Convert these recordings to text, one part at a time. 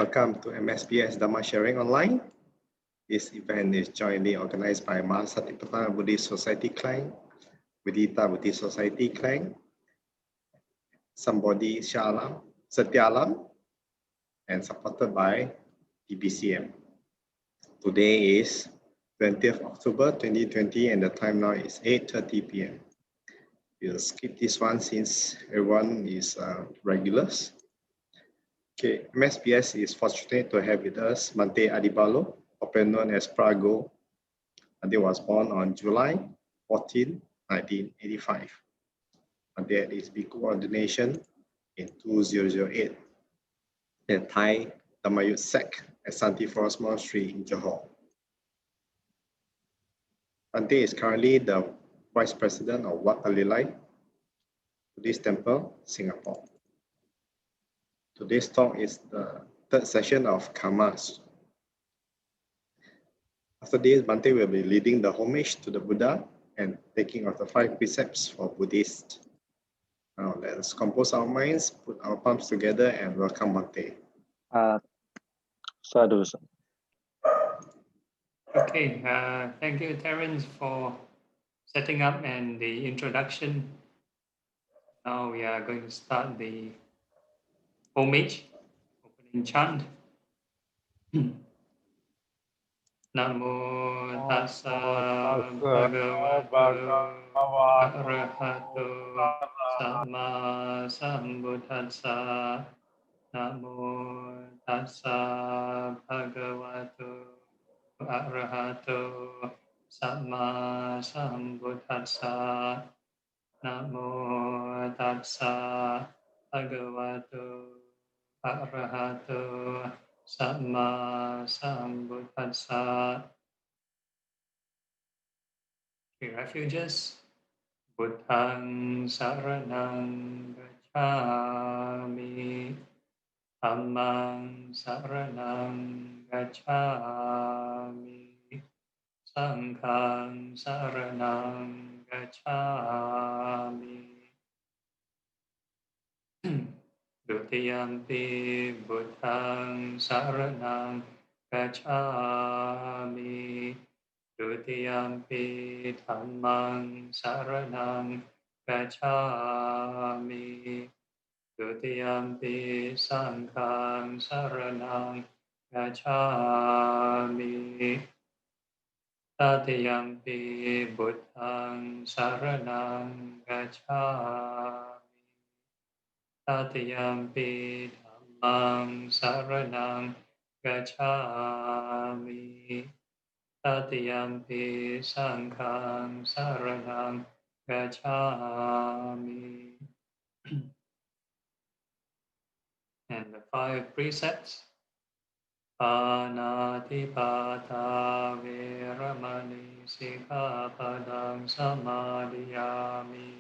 Welcome to MSPS Dhamma Sharing Online. This event is jointly organized by Mahasatipatthana Buddhist Society Klang, Vedita Buddhist Society Klang, Sambodhi Shalam, Satyalam, and supported by DBCM. Today is 20th October 2020 and the time now is 8:30 p.m. We'll skip this one since everyone is regulars. Okay, MSPS is fortunate to have with us Bhante Adhibalo, often known as Phra Goh. Bhante was born on July 14, 1985. Bhante had his bhikkhu ordination in 2008 at Thai Dhamma Youth Sect at Santi Forest Monastery in Johor. Bhante is currently the Vice President of Wat Palelai Buddhist Temple, Singapore. Today's talk is the third session of KAMMA. After this, Bhante will be leading the homage to the Buddha and taking of the 5 precepts for Buddhists. Now let's compose our minds, put our palms together and welcome Bhante. Sadhu. Okay, thank you, Terence, for setting up and the introduction. Now we are going to start the homage, opening chant. Namo tassa bhagavato arahato samma sambuddhassa. Namo tassa bhagavato arahato samma sambuddhassa. Namo tassa bhagavato arahato samma sambuddhassa. Okay, refuges. Buddhang saranang gacchami. Dhammang saranang gacchami. Sanghang saranang gacchami. Dutiyampi buddhang saranang gacchami. Dutiyampi dhammang saranang gacchami. Dutiyampi sanghang saranang gacchami. Tatiyampi buddhang saranang gacchami. Tatiyampi dhammang saranang gacchami. Tatiyampi sanghang saranang gacchami. And the 5 precepts. Panatipata veramani sikkhapadang samadhiyami.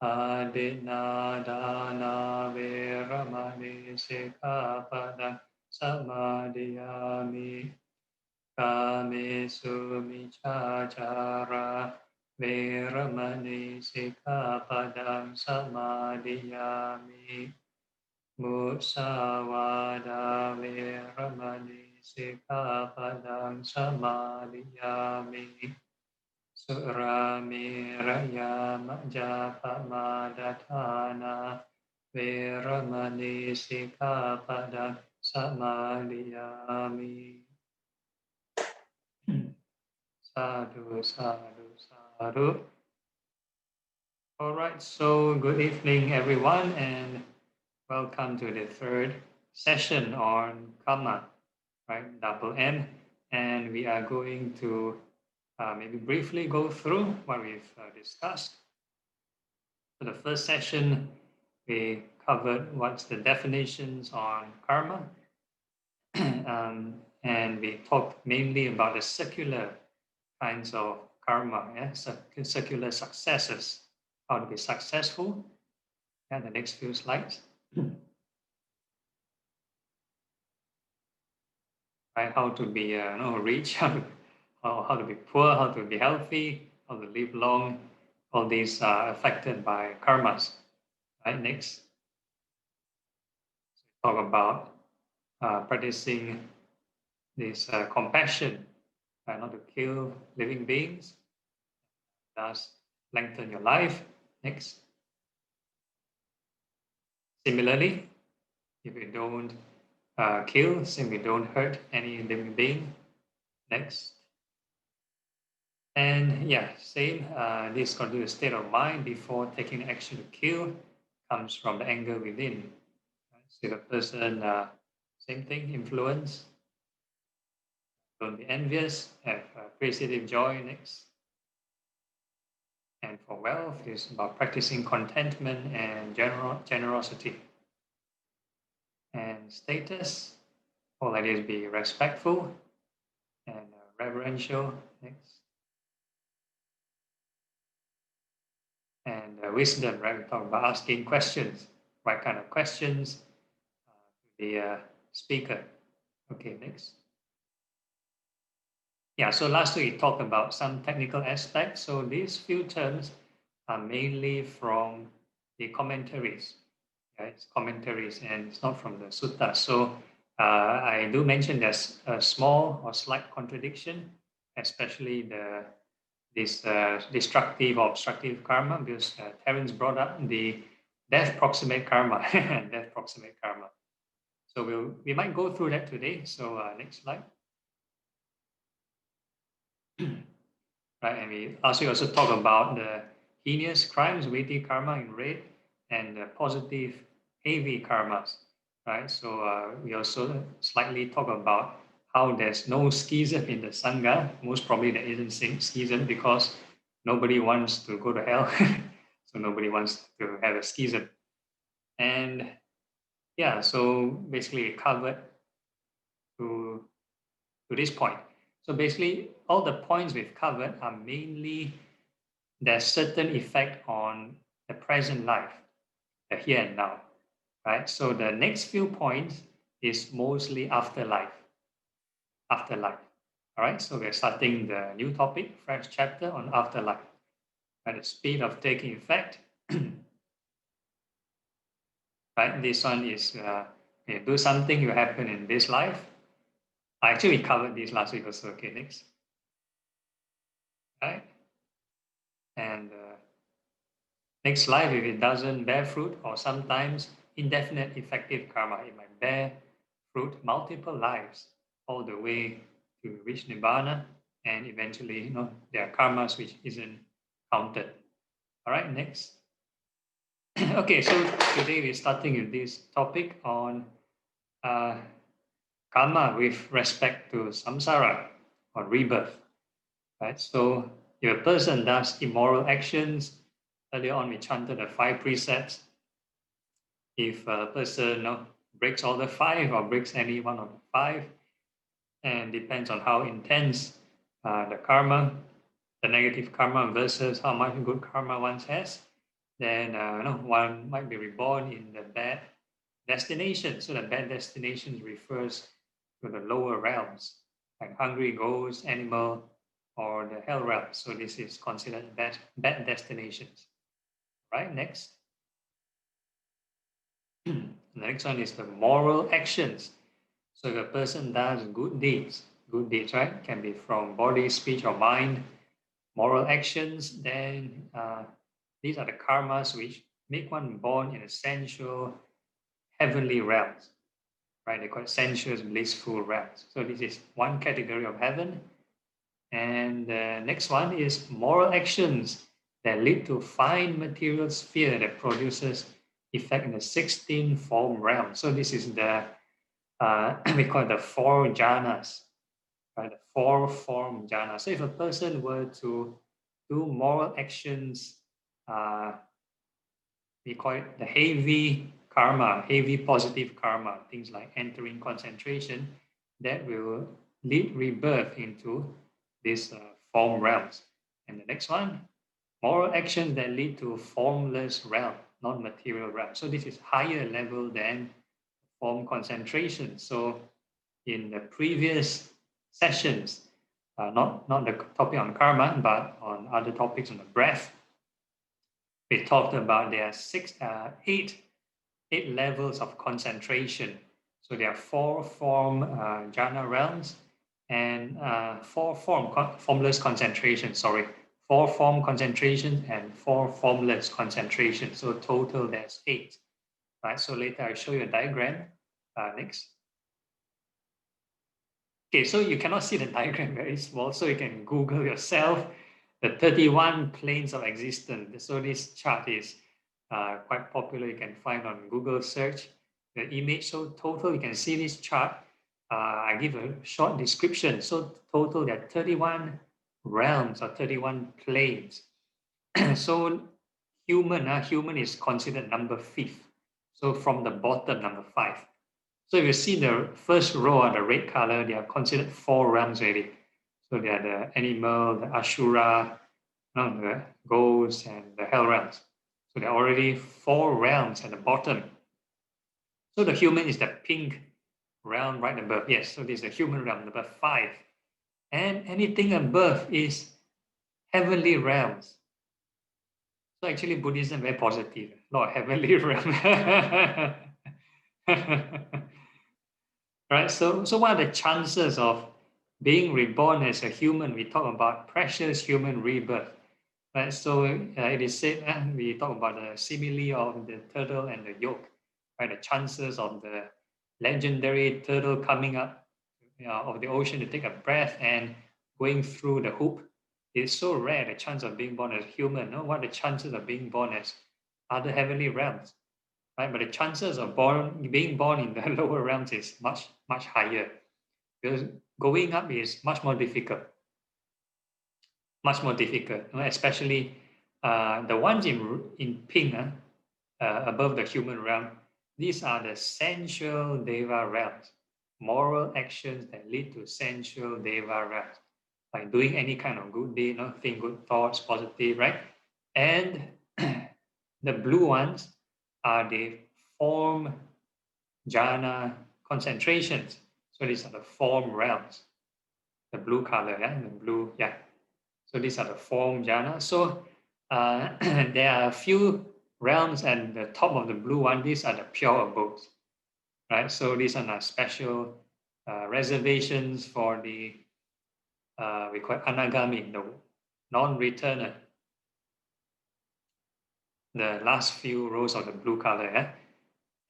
Adinadana veramani sikkhapadang samadhiyami. Kamesu miccācara veramani sikkhapadang samadhiyami. Musavada veramani sikkhapadang samadhiyami. Suramiraya majapamadatthana veramani sikkhapadang samadhiyami. Sadhu, sadhu, sadhu. All right, so good evening, everyone, and welcome to the third session on KAMMA, right? Double M, and we are going to maybe briefly go through what we've discussed. For the first session, we covered what's the definitions on karma, and we talked mainly about the secular kinds of karma, yeah? Secular successes, how to be successful. And the next few slides. Right, how to be rich, how to be poor, how to be healthy, how to live long. All these are affected by karmas. Right, next. Talk about practicing this compassion, not to kill living beings, thus lengthen your life. Next. Similarly, if we don't kill, since we don't hurt any living being. Next. And yeah, same, this continuous state of mind before taking action to kill comes from the anger within. So the person, same thing, influence. Don't be envious, have appreciative joy. Next. And for wealth, it's about practicing contentment and generosity. And status, all that is be respectful and reverential. Next. And wisdom, right? We talk about asking questions, right kind of questions to the speaker. Okay, next. Yeah, so last week we talked about some technical aspects. So these few terms are mainly from the commentaries. Yeah, it's commentaries and it's not from the sutta. So I do mention there's a small or slight contradiction, especially this destructive or obstructive karma, because Terence brought up the death proximate karma, death proximate karma. So we might go through that today. So next slide. Right, and we also talk about the heinous crimes, weighty karma in red, and the positive heavy karmas. Right, so we also slightly talk about how there's no schism in the sangha. Most probably there isn't schism because nobody wants to go to hell. So nobody wants to have a schism. And yeah, so basically we covered to this point. So basically all the points we've covered are mainly there's certain effect on the present life, the here and now, right? So the next few points is mostly afterlife. Afterlife. All right, so we're starting the new topic, fresh chapter on afterlife. At the speed of taking effect, right? This one is you do something, you happen in this life. Actually, we covered this last week also. Okay, next. Right? And next life, if it doesn't bear fruit, or sometimes indefinite effective karma, it might bear fruit multiple lives all the way to reach nibbana, and eventually, there are karmas which isn't counted. All right, next. Okay, so today we're starting with this topic on karma with respect to samsara or rebirth. Right, so if a person does immoral actions, earlier on we chanted the 5 precepts. If a person breaks all the 5 or breaks any one of the 5, and depends on how intense the karma, the negative karma versus how much good karma one has, then one might be reborn in the bad destination. So the bad destination refers to the lower realms, like hungry ghosts, animal, or the hell realm. So this is considered bad destinations. Right, next. The next one is the moral actions. So if a person does good deeds, right, can be from body, speech, or mind, moral actions, then these are the karmas which make one born in a sensual, heavenly realms, right? They call it sensuous, blissful realms. So this is one category of heaven. And the next one is moral actions that lead to fine material sphere that produces effect in the 16 form realm. So this is the we call it the 4 jhanas, right? The 4 form jhanas. So if a person were to do moral actions, we call it the heavy karma, heavy positive karma, things like entering concentration, that will lead rebirth into these form realms. And the next one, moral actions that lead to formless realm, non-material realm. So this is higher level than form concentration. So in the previous sessions, not the topic on karma, but on other topics on the breath, we talked about there are eight levels of concentration So there are 4 form jhana realms and 4 formless concentration. Sorry, 4 form concentration and 4 formless concentration. So total there's 8. Right. So later I'll show you a diagram. Next. Okay, so you cannot see the diagram very small, so you can Google yourself the 31 planes of existence. So this chart is quite popular. You can find on Google search the image. So total, you can see this chart. I give a short description. So total, there are 31 realms or 31 planes. So human is considered number 5th. So from the bottom, number 5. So if you see the first row on the red color, they are considered 4 realms already. So they are the animal, the ashura, the ghosts, and the hell realms. So there are already 4 realms at the bottom. So the human is the pink realm right above. Yes, so this is the human realm, number 5. And anything above is heavenly realms. So actually Buddhism very positive, not heavenly realm. Right, so what are the chances of being reborn as a human? We talk about precious human rebirth. Right, so it is said, we talk about the simile of the turtle and the yolk. Right, the chances of the legendary turtle coming up of the ocean to take a breath and going through the hoop is so rare. The chance of being born as a human. No? What are the chances of being born as other heavenly realms? Right, but the chances of being born in the lower realms is much higher, because going up is much more difficult, especially the ones in pink above the human realm. These are the sensual deva realms, moral actions that lead to sensual deva realms, like doing any kind of good deed, think good thoughts, positive, right? And the blue ones are the form jhana concentrations. So these are the form realms, the blue color, the blue, So these are the form jhana. So there are a few realms, and the top of the blue one, these are the pure abodes, right? So these are the special reservations for the, we call it anagami, the non-returner. The last few rows of the blue color,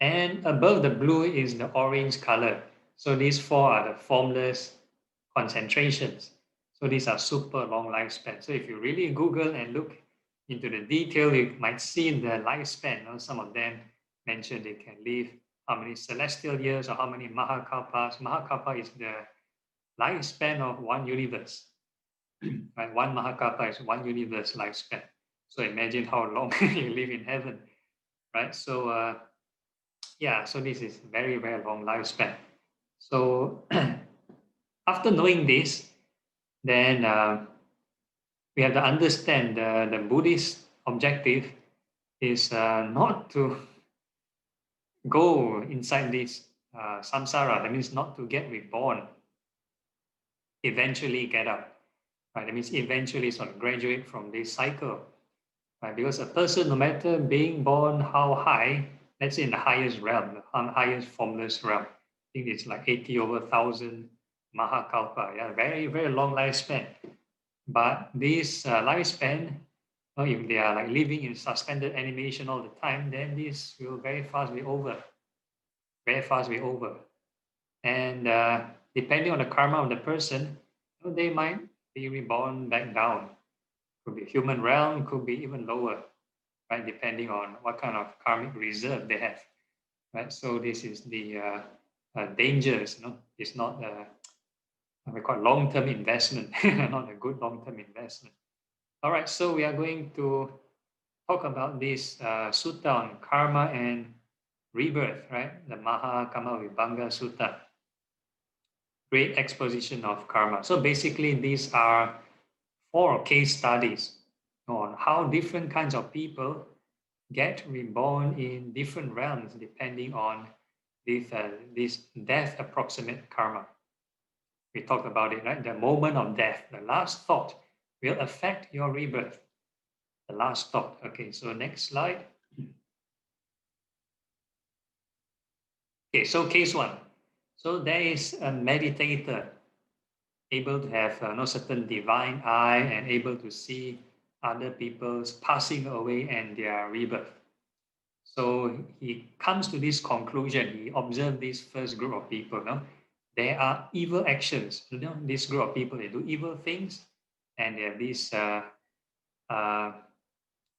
And above the blue is the orange color. So these 4 are the formless concentrations. So these are super long lifespan. So if you really Google and look into the detail, you might see the lifespan. Some of them mention they can live how many celestial years or how many mahakalpas. Mahakalpa is the lifespan of one universe. Right? One mahakalpa is one universe lifespan. So imagine how long you live in heaven, right? So so this is very, very long lifespan. So after knowing this, then we have to understand the Buddhist objective is not to go inside this samsara. That means not to get reborn, eventually get up. Right? That means eventually sort of graduate from this cycle. Right? Because a person, no matter being born how high, let's say in the highest realm, the highest formless realm, I think it's like 80 over 1,000 mahakalpa. Very, very long lifespan. But this lifespan, if they are like living in suspended animation all the time, then this will very fast be over. Very fast be over. And depending on the karma of the person, they might be reborn back down. Could be human realm, could be even lower, right? Depending on what kind of karmic reserve they have, right? So this is the dangers. It's not we call long-term investment, not a good long-term investment. All right, so we are going to talk about this sutta on karma and rebirth, right? The Maha Kamma Vibhanga Sutta. Great exposition of karma. So basically, these are 4 case studies on how different kinds of people get reborn in different realms depending on this death approximate karma. We talked about it, right? The moment of death, the last thought will affect your rebirth. The last thought. Okay, so next slide. Okay, Okay, so case one. So there is a meditator able to have no certain divine eye and able to see other people's passing away and their rebirth. So he comes to this conclusion. He observed this first group of people. No? There are evil actions. You know, this group of people, they do evil things, and they have this, uh,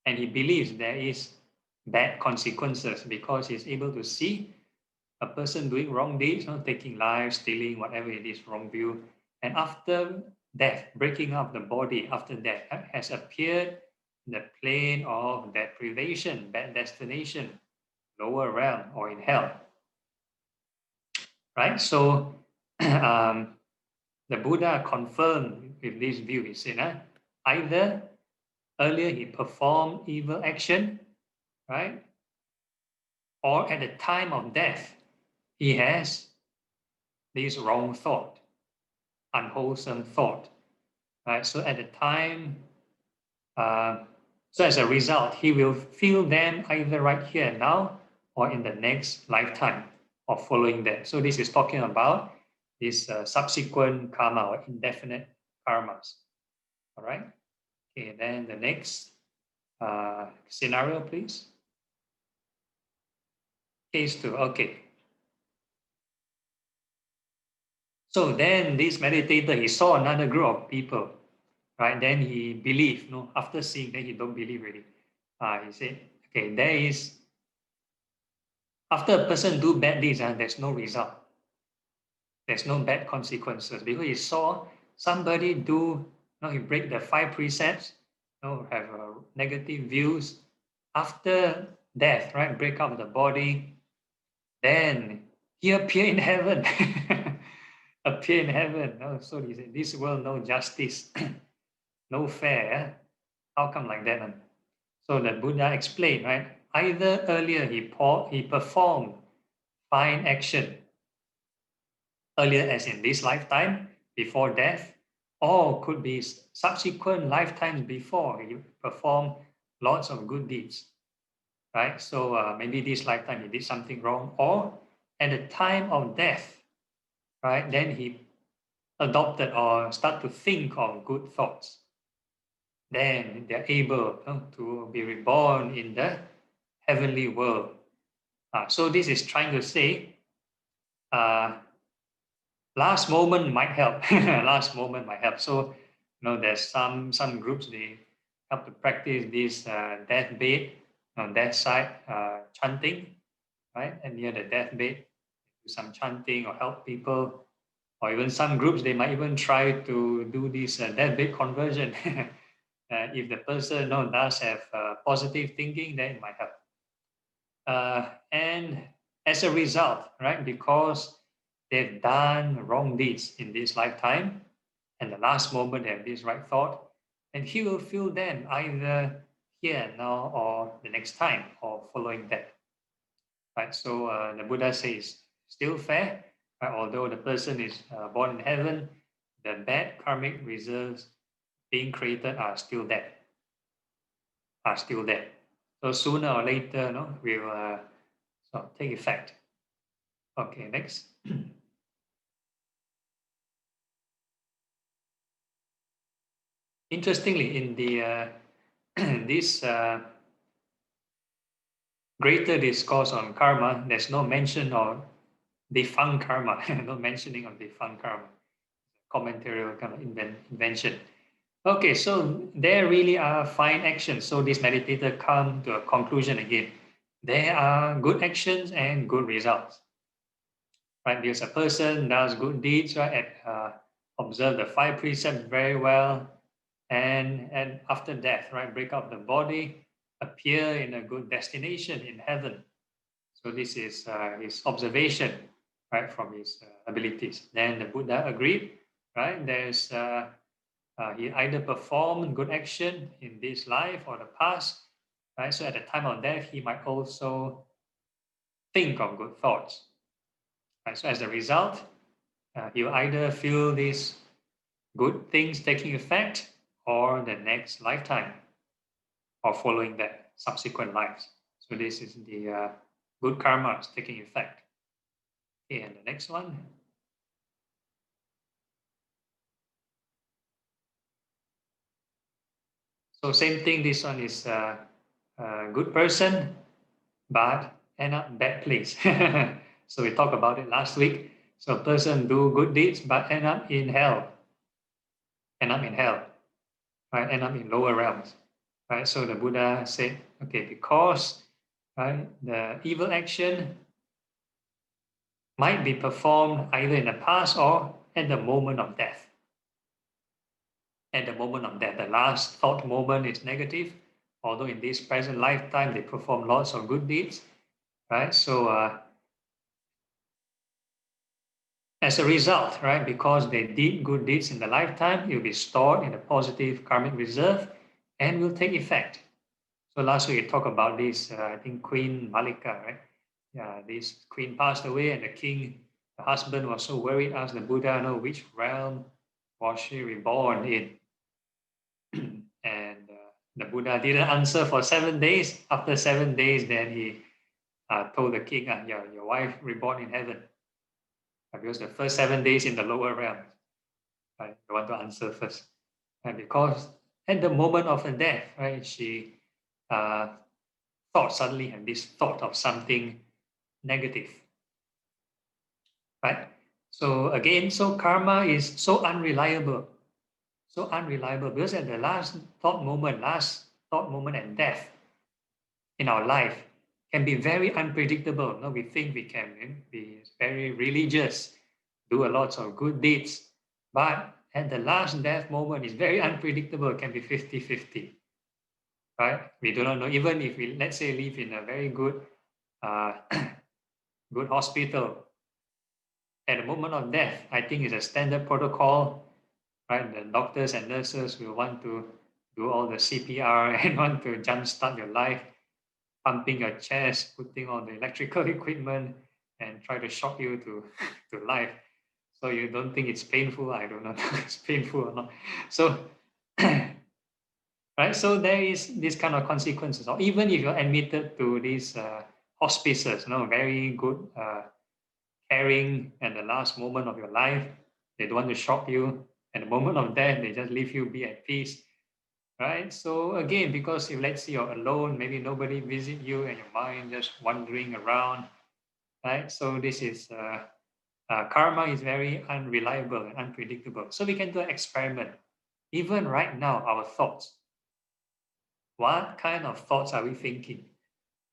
and he believes there is bad consequences because he's able to see a person doing wrong deeds, you know, taking lives, stealing, whatever it is, wrong view, and after death, breaking up the body after death has appeared in the plane of deprivation, bad destination, lower realm, or in hell. Right? So the Buddha confirmed with this view. He said, either earlier he performed evil action, right? Or at the time of death, he has this wrong thought, unwholesome thought, right? So at the time, so as a result, he will feel them either right here and now or in the next lifetime or following that. So this is talking about this subsequent karma or indefinite karmas. All right. Okay. Then the next scenario, please. Case two. Okay. So then this meditator, he saw another group of people, right? Then he believed, no, after seeing, then he don't believe really. He said, okay, there is, after a person do bad deeds, there's no result. There's no bad consequences because he saw somebody do, he break the 5 precepts, have negative views. After death, right, break up the body, then he appear in heaven. Appear in heaven. So he said, this world, no justice, no fair. How come like that? So the Buddha explained, right? Either earlier he performed fine action, earlier as in this lifetime, before death, or could be subsequent lifetimes before he performed lots of good deeds, right? So maybe this lifetime he did something wrong, or at the time of death, right? Then he adopted or start to think of good thoughts. Then they're able to be reborn in the heavenly world. So this is trying to say, last moment might help. Last moment might help. So, there's some groups they have to practice this deathbed, deathside chanting, right? And near the deathbed, do some chanting or help people. Or even some groups, they might even try to do this deathbed conversion. If the person does have positive thinking, then it might help. And as a result, right, because they've done wrong deeds in this lifetime, and the last moment they have this right thought, and he will feel them either here now or the next time or following that. Right. So the Buddha says still fair, right? Although the person is born in heaven, the bad karmic reserves being created are still there. Are still there. So sooner or later, will take effect. Okay, next. Interestingly, in the this greater discourse on karma, there's no mention of defunct karma, no mentioning of defunct karma. Commentarial kind of invention. Okay, so there really are fine actions. So this meditator come to a conclusion again. There are good actions and good results. Right, because a person does good deeds, right, and observe the 5 precepts very well, and after death, right, break up the body, appear in a good destination in heaven. So this is his observation, right, from his abilities. Then the Buddha agreed, right? There's he either performed good action in this life or the past, right? So at the time of death, he might also think of good thoughts. Right? So as a result, you either feel these good things taking effect or the next lifetime or following that subsequent lives. So this is the good karma taking effect. Okay, and the next one. So same thing, this one is a good person, but end up bad place. So we talked about it last week. So a person do good deeds, but end up in hell, right? End up in lower realms, right? So the Buddha said, okay, because right, the evil action might be performed either in the past or at the moment of death. At the moment of death, the last thought moment is negative, although in this present lifetime they perform lots of good deeds, right? So as a result, right, because they did good deeds in the lifetime, it will be stored in a positive karmic reserve and will take effect. So last week we talked about this, I think Queen Malika, right? Yeah, this queen passed away and the king, the husband was so worried, asked the Buddha, know which realm was she reborn in? And the Buddha didn't answer for 7 days. After 7 days, then he told the king, your wife reborn in heaven. Because the first 7 days in the lower realm, right? You want to answer first. And because at the moment of her death, right, she suddenly had this thought of something negative, right? So again, so karma is so unreliable because at the last thought moment and death in our life can be very unpredictable. No, we think we can be very religious, do a lot of good deeds, but at the last death moment is very unpredictable, can be 50-50, right? We do not know, even if we, let's say, live in a very good, uh, good hospital, at the moment of death, I think it's a standard protocol, right? The doctors and nurses will want to do all the CPR and want to jumpstart your life, pumping your chest, putting on the electrical equipment, and try to shock you to life. So you don't think it's painful? I don't know if it's painful or not. So, right? So there is this kind of consequences. Or even if you're admitted to these hospices, very good caring at the last moment of your life, they don't want to shock you. At the moment of death, they just leave you be at peace, right? So again, because if let's say you're alone, maybe nobody visit you and your mind just wandering around, right? So this is karma is very unreliable and unpredictable. So we can do an experiment. Even right now, our thoughts. What kind of thoughts are we thinking?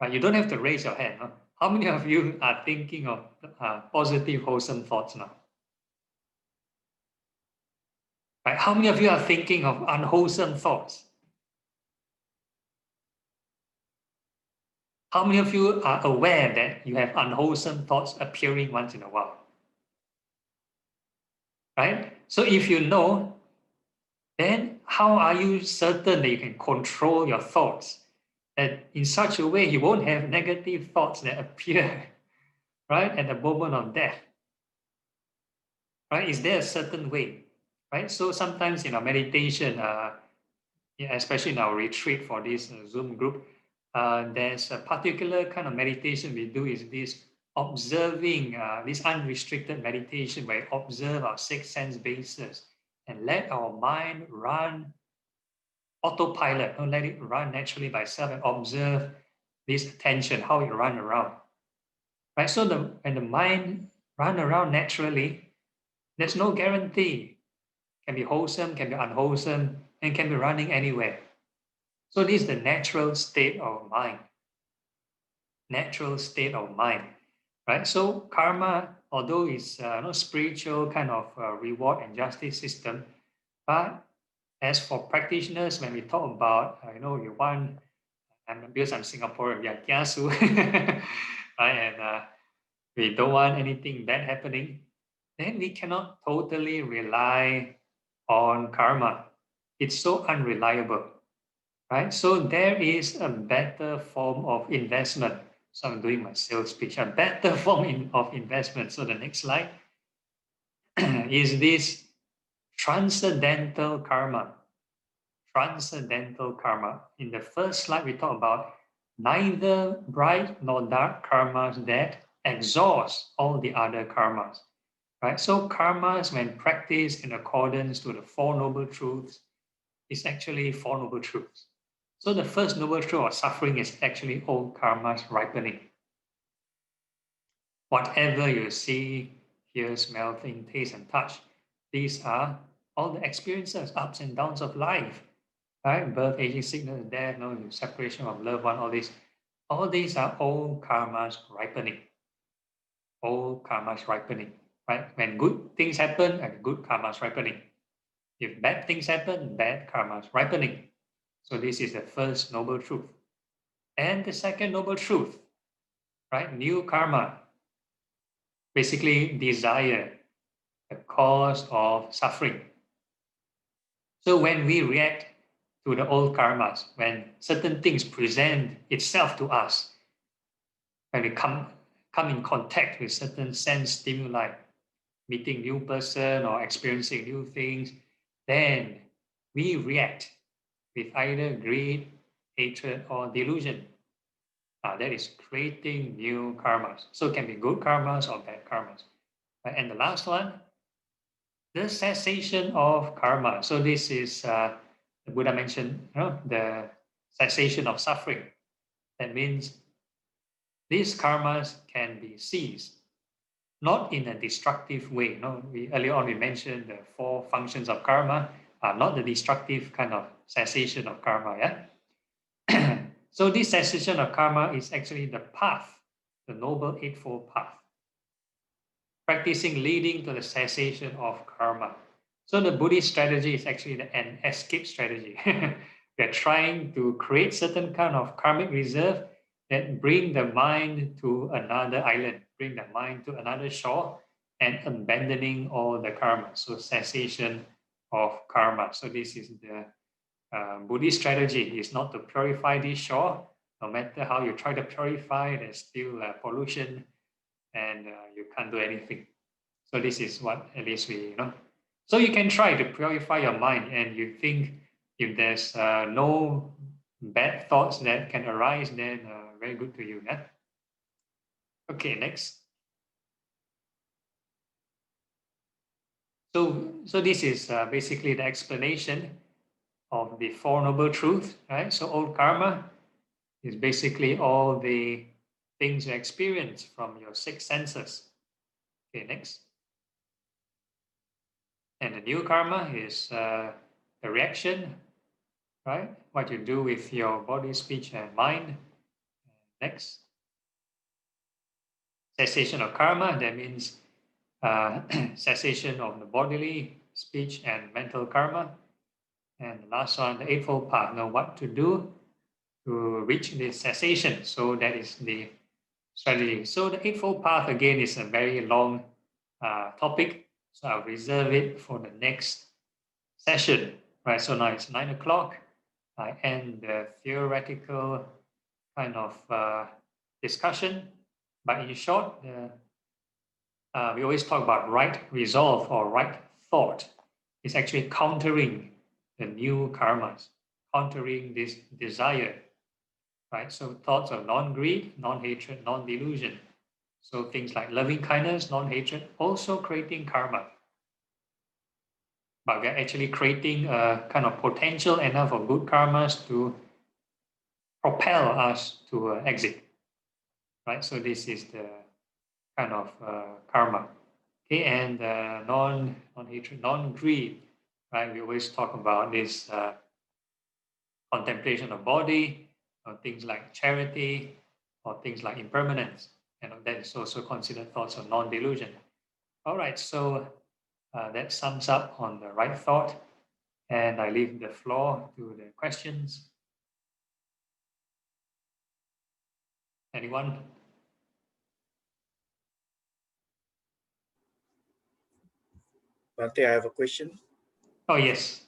Right? You don't have to raise your hand. No? How many of you are thinking of positive, wholesome thoughts now? Right? How many of you are thinking of unwholesome thoughts? How many of you are aware that you have unwholesome thoughts appearing once in a while? Right? So if you know, then how are you certain that you can control your thoughts? That in such a way you won't have negative thoughts that appear right at the moment of death. Right? Is there a certain way? Right? So sometimes in our meditation, especially in our retreat for this Zoom group, there's a particular kind of meditation we do is this observing, this unrestricted meditation where we observe our six sense bases and let our mind run autopilot, don't let it run naturally by itself and observe this attention, how it run around. Right? So when the mind run around naturally, there's no guarantee. Can be wholesome, can be unwholesome, and can be running anywhere. So this is the natural state of mind. Natural state of mind, right? So karma, although it's not spiritual kind of reward and justice system, but as for practitioners, when we talk about, you want, because I'm Singaporean, we are kiasu, right? And we don't want anything bad happening, then we cannot totally rely on karma. It's so unreliable, right? So there is a better form of investment. So I'm doing my sales pitch, a better form of investment. So the next slide is this transcendental karma. Transcendental karma. In the first slide, we talk about neither bright nor dark karma is dead, exhaust all the other karmas. Right? So karmas, when practiced in accordance to the Four Noble Truths, is actually Four Noble Truths. So the first noble truth of suffering is actually all karmas ripening. Whatever you see, hear, smell, think, taste, and touch, these are all the experiences, ups and downs of life, right? Birth, aging, sickness, death, separation from loved one, all these. All these are all karmas ripening. All karmas ripening, right? When good things happen, good karmas ripening. If bad things happen, bad karmas ripening. So this is the first noble truth. And the second noble truth, right? New karma, basically desire, the cause of suffering. So when we react to the old karmas, when certain things present itself to us, when we come in contact with certain sense stimuli, meeting new person or experiencing new things, then we react with either greed, hatred, or delusion. That is creating new karmas. So it can be good karmas or bad karmas. And the last one, the cessation of karma. So this is the Buddha mentioned, the cessation of suffering. That means these karmas can be ceased, not in a destructive way. Earlier on we mentioned the four functions of karma are not the destructive kind of cessation of karma. Yeah. So this cessation of karma is actually the path, the Noble Eightfold Path, practicing leading to the cessation of karma. So the Buddhist strategy is actually an escape strategy. We're trying to create certain kind of karmic reserve that bring the mind to another island, bring the mind to another shore, and abandoning all the karma. So cessation of karma. So this is the Buddhist strategy. Is not to purify this shore. No matter how you try to purify, there's still pollution, and you can't do anything. So this is what at least we. So you can try to purify your mind, and you think if there's no bad thoughts that can arise, then very good to you. Yeah. Okay, next. So this is basically the explanation of the Four Noble Truths, right? So old karma is basically all the things you experience from your six senses. Okay, next. And the new karma is the reaction, right? What you do with your body, speech, and mind. Next. Cessation of karma, that means cessation of the bodily, speech, and mental karma. And the last one, the Eightfold Path, know what to do to reach the cessation. So that is the strategy. So the Eightfold Path, again, is a very long topic. So I'll reserve it for the next session, right? So now it's 9 o'clock. I end the theoretical kind of discussion. But in short, we always talk about right resolve or right thought. It's actually countering the new karmas, countering this desire, right? So thoughts of non-greed, non-hatred, non-delusion. So things like loving kindness, non-hatred, also creating karma. But we're actually creating a kind of potential enough of good karmas to propel us to exit, right? So this is the kind of karma. Okay, and non-hatred, non-greed, right? We always talk about this contemplation of body, or things like charity, or things like impermanence, and that is also considered thoughts of non-delusion. All right, so that sums up on the right thought, and I leave the floor to the questions. Anyone? Bante, I have a question. Oh, yes.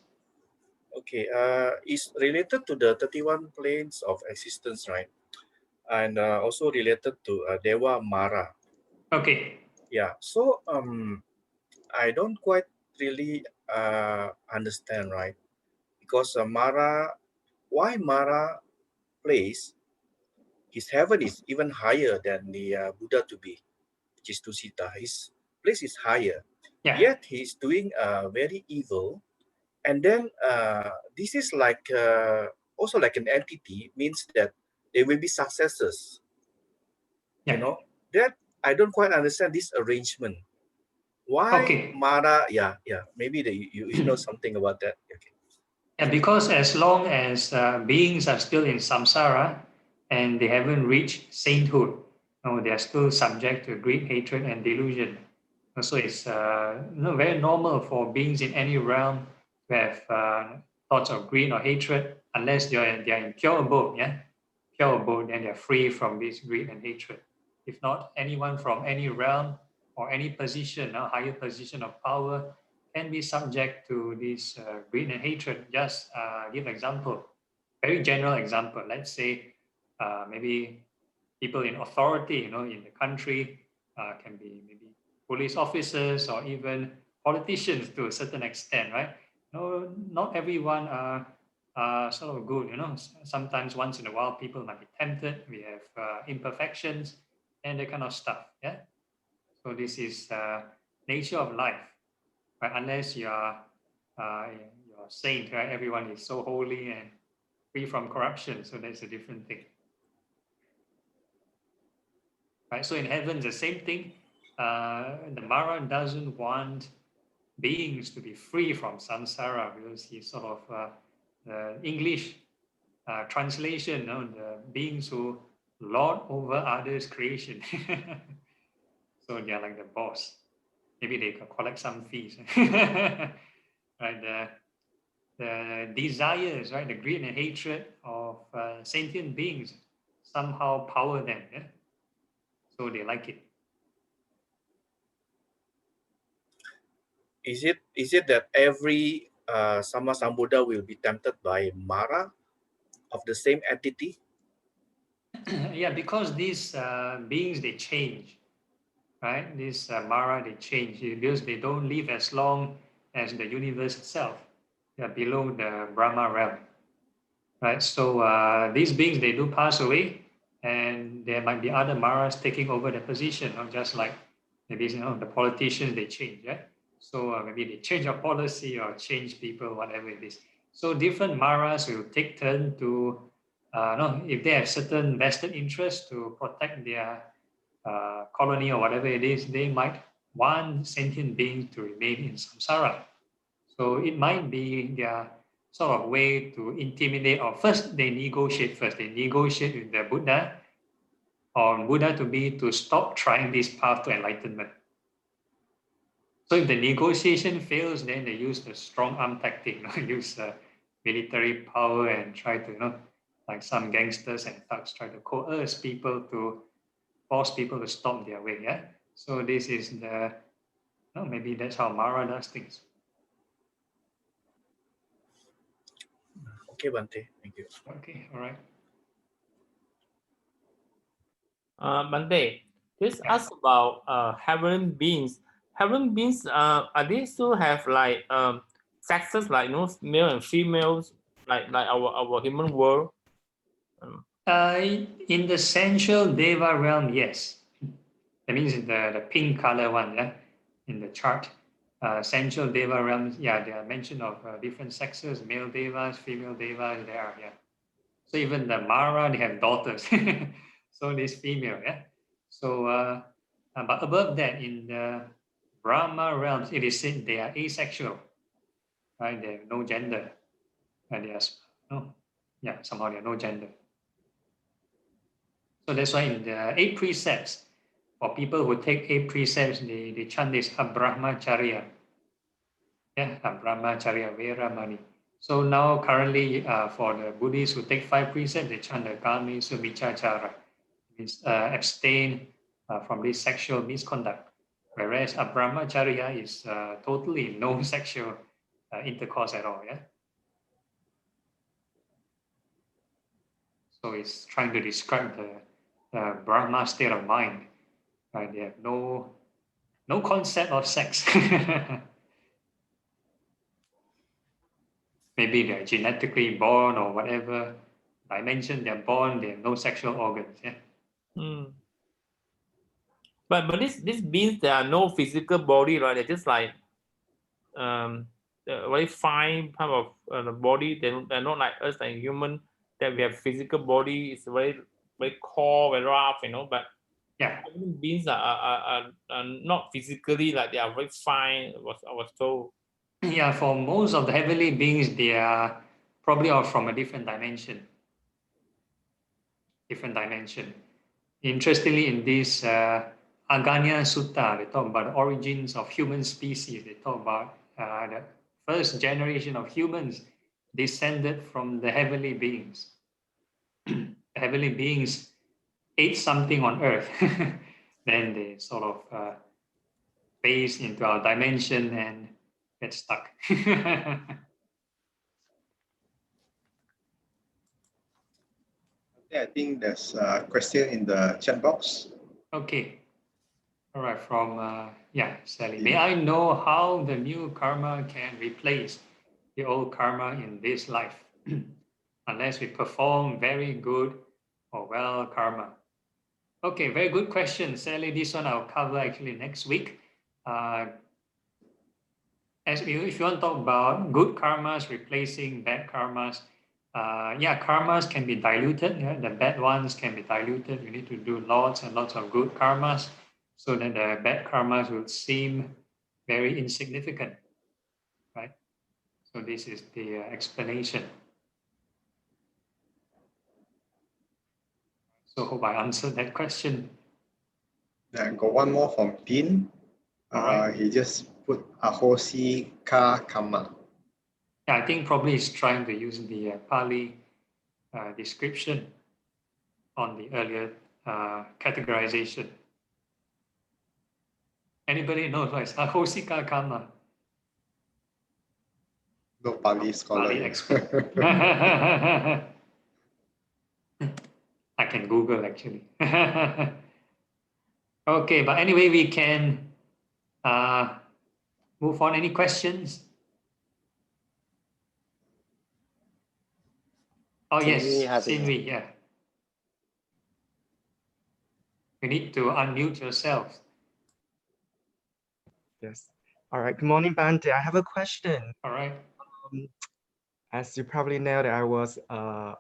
Okay, it's related to the 31 planes of existence, right? And also related to Dewa Mara. Okay. Yeah, so I don't quite really understand, right? Because Mara, why Mara place his heaven is even higher than the Buddha to be, which is Tusita. His place is higher. Yeah. Yet he's doing very evil. And then this is like also like an entity, means that there will be successors. Yeah. You know, that I don't quite understand this arrangement. Why Okay. Mara? Yeah, maybe you know something about that. Okay. Yeah, because as long as beings are still in samsara and they haven't reached sainthood, they are still subject to greed, hatred, and delusion. So it's very normal for beings in any realm to have thoughts of greed or hatred, unless they are in pure abode. Yeah, pure abode, and they are free from this greed and hatred. If not, anyone from any realm or any position, a higher position of power, can be subject to this greed and hatred. Just give example, very general example. Let's say maybe people in authority, in the country, can be maybe police officers or even politicians to a certain extent, right? No, not everyone are sort of good. Sometimes once in a while people might be tempted. We have imperfections and that kind of stuff. Yeah. So this is nature of life, right? Unless you're saint, right? Everyone is so holy and free from corruption. So that's a different thing, right? So in heaven, the same thing. The Mara doesn't want beings to be free from samsara because he's sort of the English translation, the beings who lord over others' creation. So they're like the boss. Maybe they can collect some fees. Right? The desires, right, the greed and hatred of sentient beings somehow power them. Yeah? So they like it. Is it that every Sama Sambuddha will be tempted by Mara of the same entity? Yeah, because these beings, they change, right? These Mara, they change because they don't live as long as the universe itself. They are below the Brahma realm, right? So these beings, they do pass away, and there might be other Maras taking over the position, just like maybe the politicians, they change, yeah? So maybe they change a policy or change people, whatever it is. So different Maras will take turn to, no, if they have certain vested interests to protect their colony or whatever it is, they might want sentient beings to remain in samsara. So it might be their sort of way to intimidate, or first they negotiate first. They negotiate with the Buddha or Buddha to be to stop trying this path to enlightenment. So if the negotiation fails, then they use the strong arm tactic, use military power and try to, like some gangsters and thugs try to coerce people to force people to stop their way. Yeah. So this is maybe that's how Mara does things. Okay, Bante, thank you. Okay, all right. Bante, this Yeah. asks about heaven beings. Heaven beings, are they still have like sexes, like male and females, like our human world? In the sensual Deva realm, yes. That means the pink color one, yeah, in the chart. Sensual Deva realms, yeah, there are mention of different sexes, male Devas, female Devas, there are, yeah. So even the Mara, they have daughters. So this female, yeah. So, but above that, in the Brahma realms, it is said they are asexual, right? They have no gender. They are, no, yeah, somehow they have no gender. So that's why in the 8 precepts, for people who take 8 precepts, they chant this Abrahmacharya. Yeah, Abrahmacharya Veramani. So now currently for the Buddhists who take 5 precepts, they chant the Kami Sumichachara. Means abstain from this sexual misconduct. Whereas Abrahmacharya is totally no sexual intercourse at all. Yeah. So it's trying to describe the Brahma state of mind. Right? They have no concept of sex. Maybe they're genetically born or whatever. dimension they're born, they have no sexual organs. Yeah. Mm. But this means there are no physical body, right? They're just like very fine type of the body. They're not like us, like human, that we have physical body. It's very cold, very rough, you know. But Yeah. human beings are not physically like they are very fine. I was told. Yeah, for most of the heavenly beings, they are probably all from a different dimension. Interestingly, in this Aganya Sutta, they talk about the origins of human species. They talk about the first generation of humans descended from the heavenly beings. The heavenly beings ate something on earth. Then they sort of phase into our dimension and get stuck. I think there's a question in the chat box. Okay. All right. From Sally. May I know how the new karma can replace the old karma in this life, unless we perform very good or well karma? Okay, very good question, Sally. This one I'll cover actually next week. If you want to talk about good karmas replacing bad karmas, karmas can be diluted. Yeah? The bad ones can be diluted. You need to do lots and lots of good karmas so that the bad karmas will seem very insignificant, right? So this is the explanation. So hope I answered that question. I got one more from Tin. Right. He just put Ahosi Ka Kamma. Yeah, I think probably he's trying to use the Pali description on the earlier categorization. Anybody knows what is Ahosi Ka Kamma? No Pali scholar. Pali expert. I can Google actually. Okay, but anyway, we can move on. Any questions? Oh yes, Sinvi, yeah. You need to unmute yourself. Yes. All right. Good morning, Bante. I have a question. All right. As you probably know, that I was a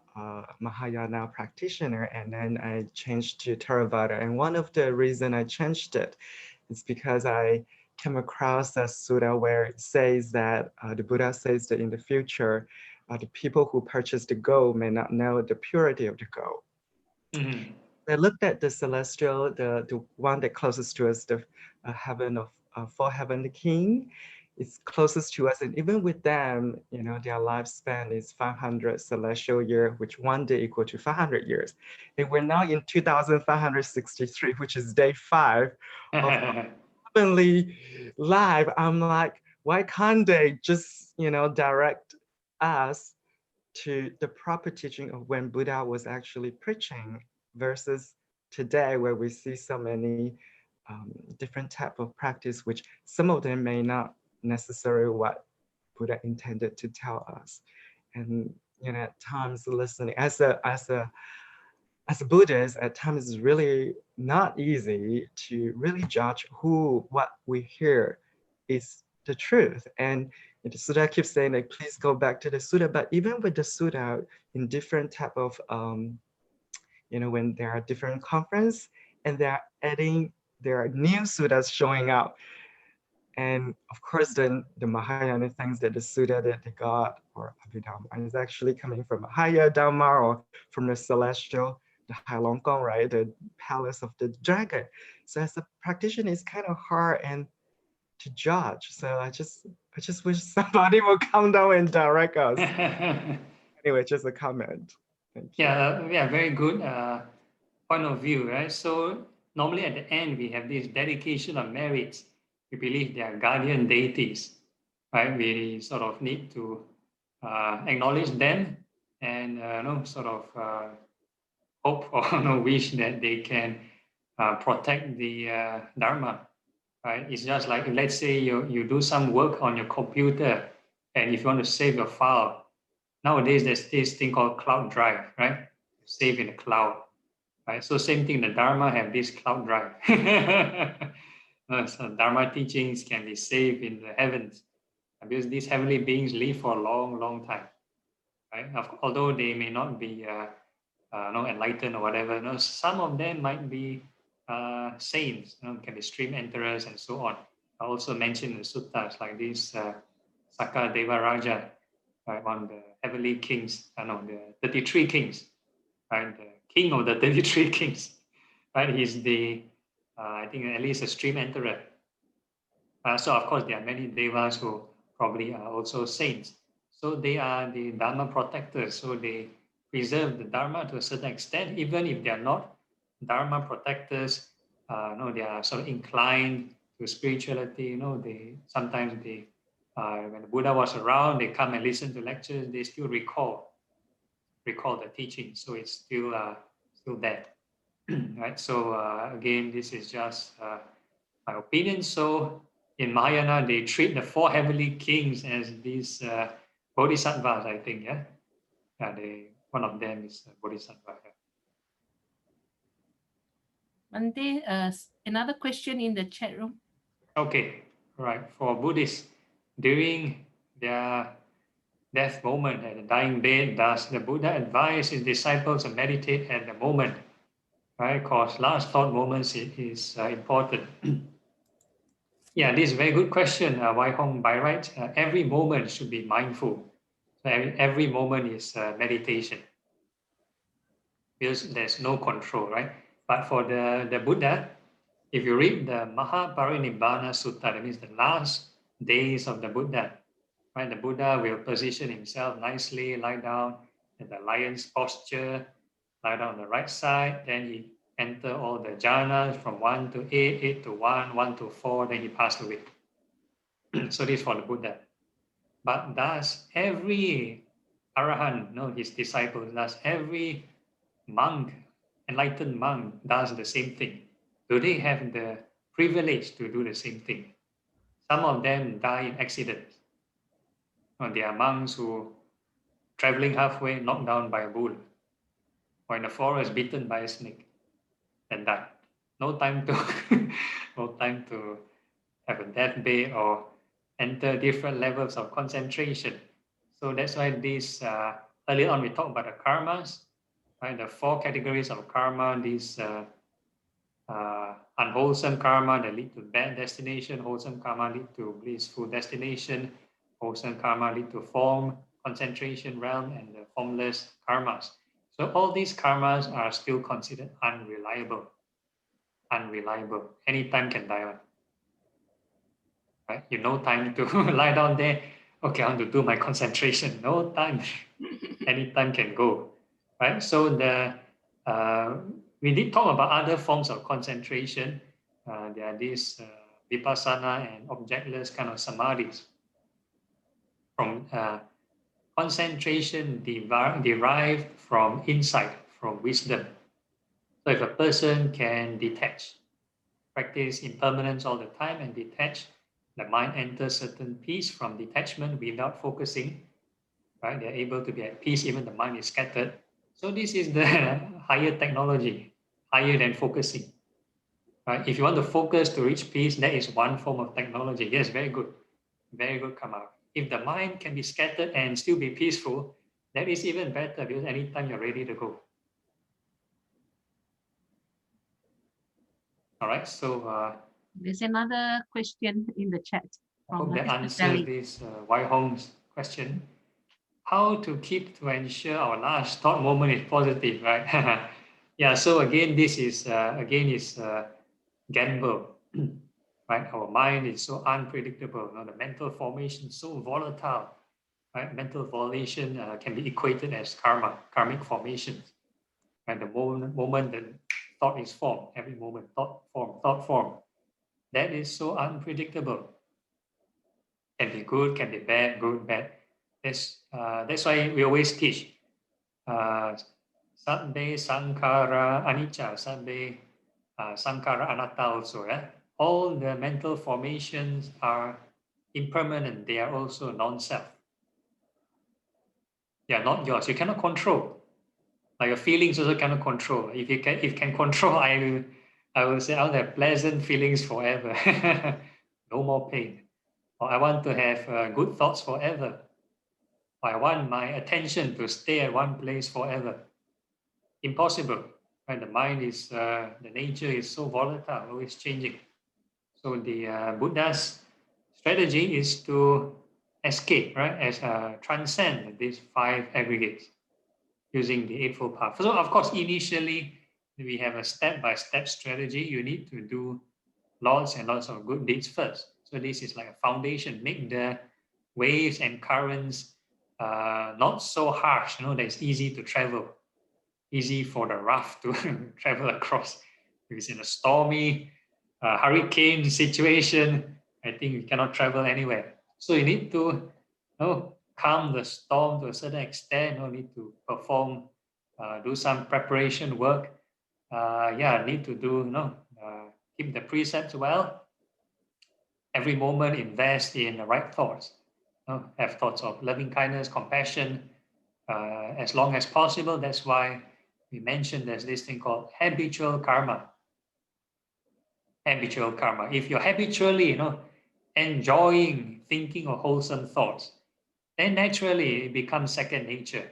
Mahayana practitioner, and then I changed to Theravada. And one of the reasons I changed it is because I came across a sutta where it says that the Buddha says that in the future, the people who purchase the gold may not know the purity of the gold. Mm-hmm. I looked at the celestial, the one that closest to us, the heaven of four heavenly king. It's closest to us, and even with them, you know, their lifespan is 500 celestial year, which one day equal to 500 years. And we're now in 2563, which is day 5 of heavenly life. I'm like, why can't they just, you know, direct us to the proper teaching of when Buddha was actually preaching versus today, where we see so many different type of practice, which some of them may not necessarily what Buddha intended to tell us. And you know, at times listening as a Buddhist, at times it's really not easy to really judge what we hear is the truth. And the Sutta keeps saying like, please go back to the Sutta. But even with the Sutta, in different type of, you know, when there are different conference and there are new Suttas showing up. And of course, then the Mahayana thinks that the Sutta that they got, or Abhidhamma, is actually coming from a higher Dhamma or from the celestial, the Hai Long Kong, right? The palace of the dragon. So as a practitioner, it's kind of hard and to judge. So I just wish somebody would come down and direct us. Anyway, just a comment. Thank you. Yeah, very good point of view, right? So normally at the end, we have this dedication of merits. We believe they are guardian deities, right? We sort of need to acknowledge them and sort of hope or wish that they can protect the Dharma, right? It's just like, let's say you do some work on your computer, and if you want to save your file, Nowadays, there's this thing called cloud drive, right? Save in the cloud, right? So same thing, the Dharma have this cloud drive. So Dharma teachings can be saved in the heavens because these heavenly beings live for a long, long time, right? Although they may not be enlightened or whatever, some of them might be saints, can be stream enterers and so on. I also mentioned in the suttas like this Saka Deva Raja, right, one of the heavenly kings, the 33 kings, right, the king of the 33 kings, right? He's the, I think at least a stream enterer. So of course there are many devas who probably are also saints. So they are the Dharma protectors. So they preserve the Dharma to a certain extent, even if they are not Dharma protectors. They are sort of inclined to spirituality. Sometimes when the Buddha was around, they come and listen to lectures. They still recall the teaching. So it's still there, right? So again, this is just my opinion. So in Mahayana, they treat the 4 heavenly kings as these bodhisattvas, I think, yeah? Yeah, one of them is bodhisattva. Mante, another question in the chat room. Okay, right. For Buddhists, during their death moment, at the dying bed, does the Buddha advise his disciples to meditate at the moment? Right, because last thought moments is important. Yeah, this is a very good question, Wai Hong. By right, every moment should be mindful. So every moment is meditation because there's no control, right? But for the Buddha, if you read the Mahaparinibbana Sutta, that means the last days of the Buddha, right? The Buddha will position himself nicely, lie down in the lion's posture, lie down on the right side, then he enter all the jhanas from 1 to 8, 8 to 1, 1 to 4, then he passed away. So this is for the Buddha. But does every Arahant, his disciples, does every monk, enlightened monk, does the same thing? Do they have the privilege to do the same thing? Some of them die in accidents. There are monks who traveling halfway, knocked down by a bull, or in the forest, bitten by a snake, and died. No time to, no time to have a deathbed or enter different levels of concentration. So that's why this earlier on we talked about the karmas, right? The 4 categories of karma. These unwholesome karma that lead to bad destination, wholesome karma lead to blissful destination, wholesome karma lead to form, concentration realm, and the formless karmas. So all these karmas are still considered unreliable. Unreliable. Anytime can die on. Right? You no time to lie down there. Okay, I want to do my concentration. No time. Anytime can go. Right? So we did talk about other forms of concentration. There are these vipassana and objectless kind of samadhis. From concentration derived from insight, from wisdom. So if a person can detach, practice impermanence all the time and detach, the mind enters certain peace from detachment without focusing, right? They're able to be at peace even the mind is scattered. So this is the higher technology, higher than focusing, right? If you want to focus to reach peace, that is one form of technology. Yes, very good, Kamma. If the mind can be scattered and still be peaceful, that is even better because anytime you're ready to go. All right, so there's another question in the chat. I hope that answers this Wai Hong's question. How to keep to ensure our last thought moment is positive, right? Yeah, so again, this is gamble, right? Our mind is so unpredictable. The mental formation is so volatile, right? Mental volition can be equated as karmic formations. And the moment the thought is formed, every moment, thought form. That is so unpredictable. Can be good, can be bad, good, bad. That's why we always teach Sabbe Sankhara Anicca, Sabbe Sankhara Anatta also. Yeah? All the mental formations are impermanent. They are also non-self. They are not yours. You cannot control. Like your feelings also cannot control. If you can control, I will say I'll have pleasant feelings forever. No more pain. Or I want to have good thoughts forever. Or I want my attention to stay at one place forever. Impossible. Right? The mind is, the nature is so volatile, always changing. So the Buddha's strategy is to escape, right? As transcend these 5 aggregates using the Eightfold Path. So of course, initially we have a step-by-step strategy. You need to do lots and lots of good deeds first. So this is like a foundation. Make the waves and currents not so harsh, that it's easy to travel, easy for the raft to travel across. If it's in a stormy hurricane situation, I think you cannot travel anywhere. So you need to calm the storm to a certain extent. You need to perform, do some preparation work. Need to do, keep the precepts well. Every moment invest in the right thoughts. Have thoughts of loving kindness, compassion, as long as possible. That's why we mentioned there's this thing called habitual karma. Habitual karma. If you're habitually, enjoying thinking of wholesome thoughts, then naturally it becomes second nature.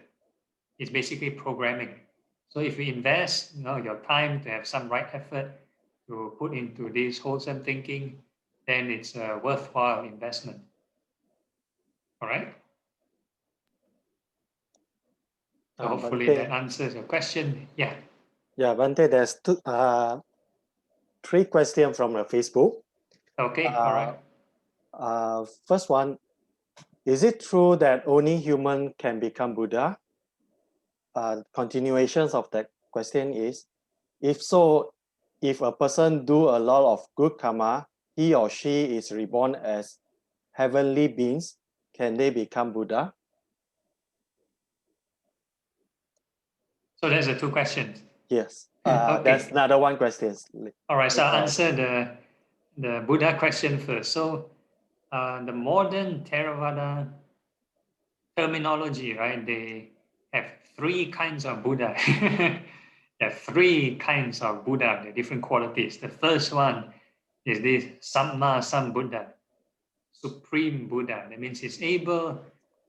It's basically programming. So if you invest, your time to have some right effort to put into this wholesome thinking, then it's a worthwhile investment. All right. So hopefully that answers your question. Yeah. Yeah, Bante, there's 3 questions from the Facebook. Okay. All right. First one, is it true that only human can become Buddha? Continuations of that question is, if so, if a person do a lot of good karma, he or she is reborn as heavenly beings, can they become Buddha? So there's the 2 questions. Yes. Okay. There's another one question. All right. So I'll answer the Buddha question first. So the modern Theravada terminology, right? They have 3 kinds of Buddha. There are 3 kinds of Buddha, the different qualities. The first one is this Samma Sambuddha, Supreme Buddha. That means he's able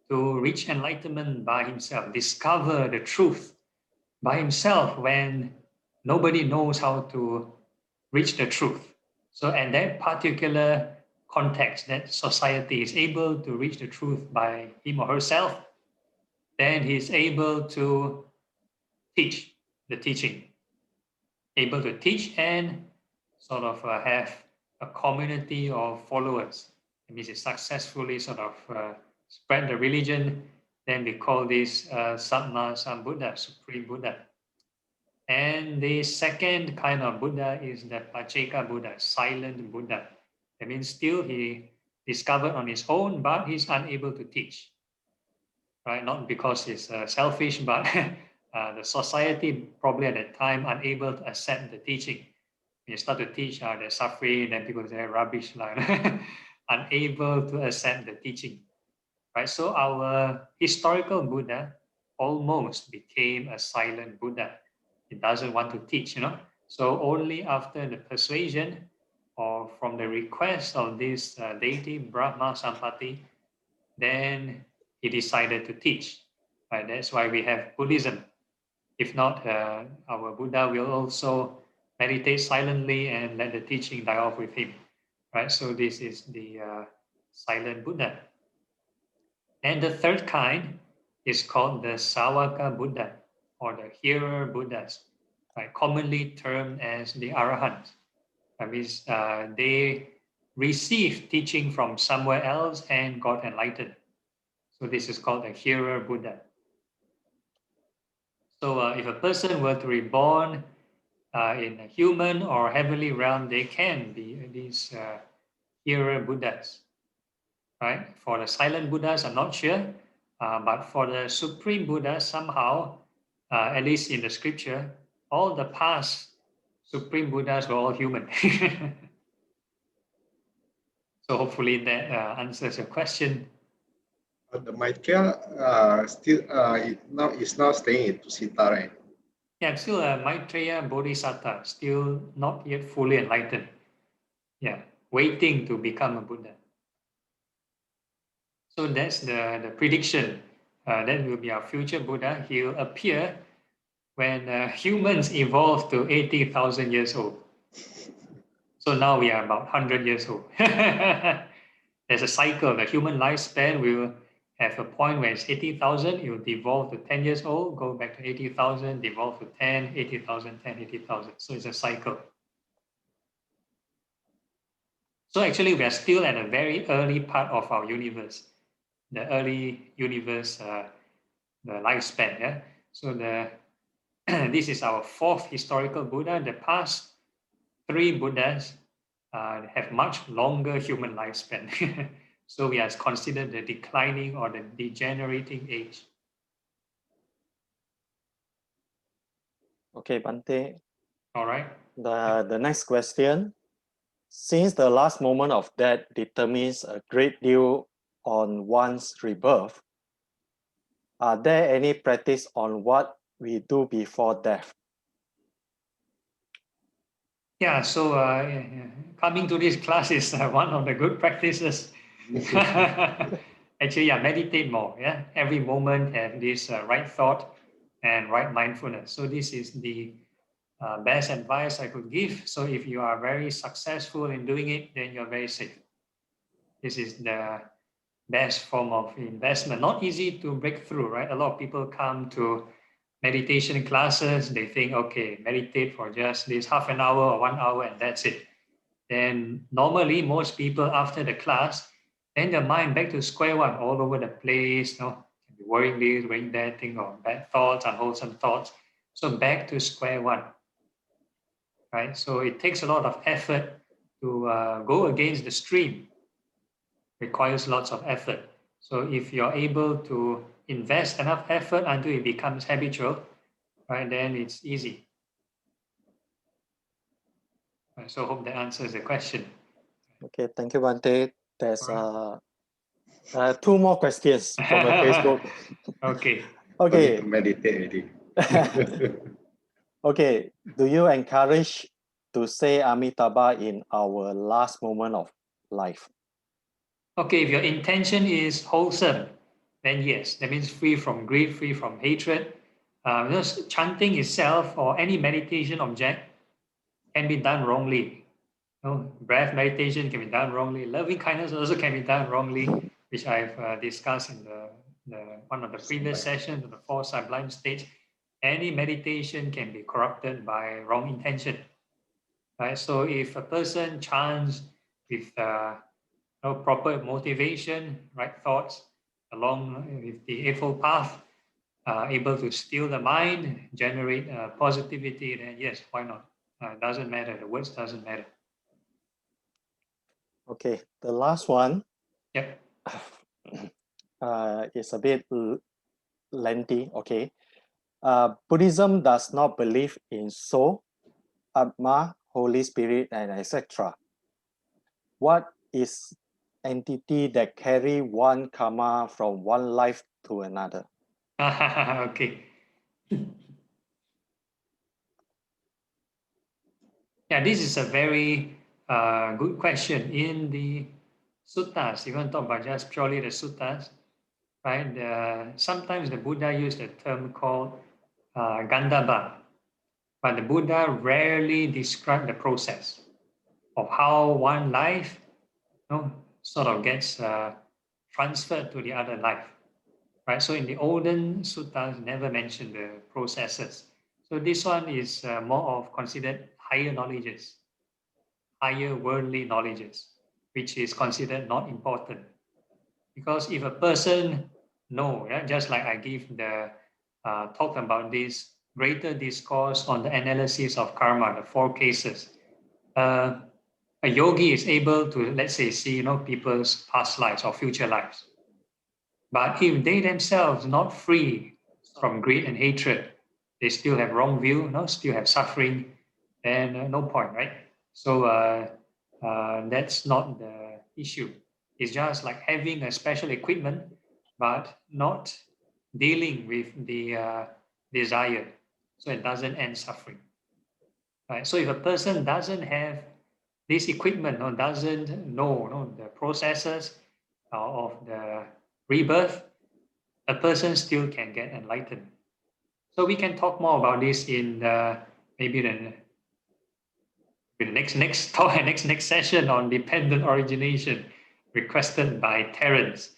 to reach enlightenment by himself, discover the truth by himself when nobody knows how to reach the truth. So in that particular context, that society is able to reach the truth by him or herself, then he's able to teach the teaching, able to teach and sort of have a community of followers. It means he successfully sort of spread the religion. Then we call this Samma Sambuddha, Supreme Buddha. And the second kind of Buddha is the Pacceka Buddha, silent Buddha. That means still he discovered on his own, but he's unable to teach. Right? Not because he's selfish, but the society probably at that time unable to accept the teaching. When you start to teach, they're suffering, then people say rubbish, unable to accept the teaching. Right? So our historical Buddha almost became a silent Buddha. He doesn't want to teach, So only after the persuasion or from the request of this deity, Brahma Sampati, then he decided to teach. Right? That's why we have Buddhism. If not, our Buddha will also meditate silently and let the teaching die off with him. Right? So this is the silent Buddha. And the third kind is called the Sawaka Buddha, or the hearer Buddhas, right? Commonly termed as the Arahants. That means they received teaching from somewhere else and got enlightened. So this is called a hearer Buddha. So if a person were to be born in a human or heavenly realm, they can be these hearer Buddhas. Right? For the silent Buddhas, I'm not sure, but for the Supreme Buddha, somehow, at least in the scripture, all the past Supreme Buddhas were all human. So hopefully that answers your question. The Maitreya still is now staying in Tusita, right? Yeah, still a Maitreya Bodhisattva, still not yet fully enlightened. Yeah, waiting to become a Buddha. So that's the prediction. That will be our future Buddha. He'll appear when humans evolve to 80,000 years old. So now we are about 100 years old. There's a cycle. The human lifespan will have a point where it's 80,000, it will devolve to 10 years old, go back to 80,000, devolve to 10, 80,000, 10, 80,000. So it's a cycle. So actually, we are still at a very early part of our universe, the early universe, the lifespan. Yeah. So this is our fourth historical Buddha. The past three Buddhas have much longer human lifespan. So we are considered the declining or the degenerating age. Okay, Bante. All right. The next question. Since the last moment of death determines a great deal on one's rebirth, are there any practice on what we do before death? Yeah, so coming to this class is one of the good practices. Actually, yeah, meditate more. Yeah, every moment have this right thought and right mindfulness. So this is the best advice I could give. So if you are very successful in doing it, then you're very safe. This is the best form of investment. Not easy to break through, right? A lot of people come to meditation classes, they think, okay, meditate for just this half an hour or 1 hour and that's it. Then normally most people after the class, then their mind back to square one, all over the place, can be worrying this, worrying that, think of bad thoughts, unwholesome thoughts. So back to square one, right? So it takes a lot of effort to go against the stream, requires lots of effort. So if you're able to invest enough effort until it becomes habitual, right, then it's easy. Right, so hope that answers the question. Okay, thank you, Bante. There's two more questions from the Facebook. Okay. Okay. Meditate already. Okay, do you encourage to say Amitabha in our last moment of life? Okay, if your intention is wholesome, then yes, that means free from greed, free from hatred. Because chanting itself or any meditation object can be done wrongly. Breath meditation can be done wrongly. Loving kindness also can be done wrongly, which I've discussed in one of the previous sessions, the four sublime states. Any meditation can be corrupted by wrong intention. Right? So if a person chants with proper motivation, right thoughts, along with the Eightfold Path, able to still the mind, generate positivity, then yes, why not? It doesn't matter. The words doesn't matter. Okay, the last one. Yep. It's a bit lengthy. Okay. Buddhism does not believe in soul, Atma, Holy Spirit, and etc. What is entity that carry one karma from one life to another? Okay. Yeah, this is a very good question. In the suttas, if you want to talk about just purely the suttas, right? Sometimes the Buddha used a term called Gandhabba, but the Buddha rarely described the process of how one life sort of gets transferred to the other life. Right? So in the olden suttas, never mentioned the processes. So this one is more of considered higher knowledges, higher worldly knowledges, which is considered not important. Because if a person just like I give the talk about this greater discourse on the analysis of karma, the four cases, a yogi is able to, let's say, see people's past lives or future lives. But if they themselves not free from greed and hatred, they still have wrong view, still have suffering, then no point, right? So that's not the issue. It's just like having a special equipment but not dealing with the desire, so it doesn't end suffering. Right? So if a person doesn't have this equipment or doesn't know the processes of the rebirth, a person still can get enlightened. So we can talk more about this in maybe the next talk, next session on dependent origination, requested by Terence.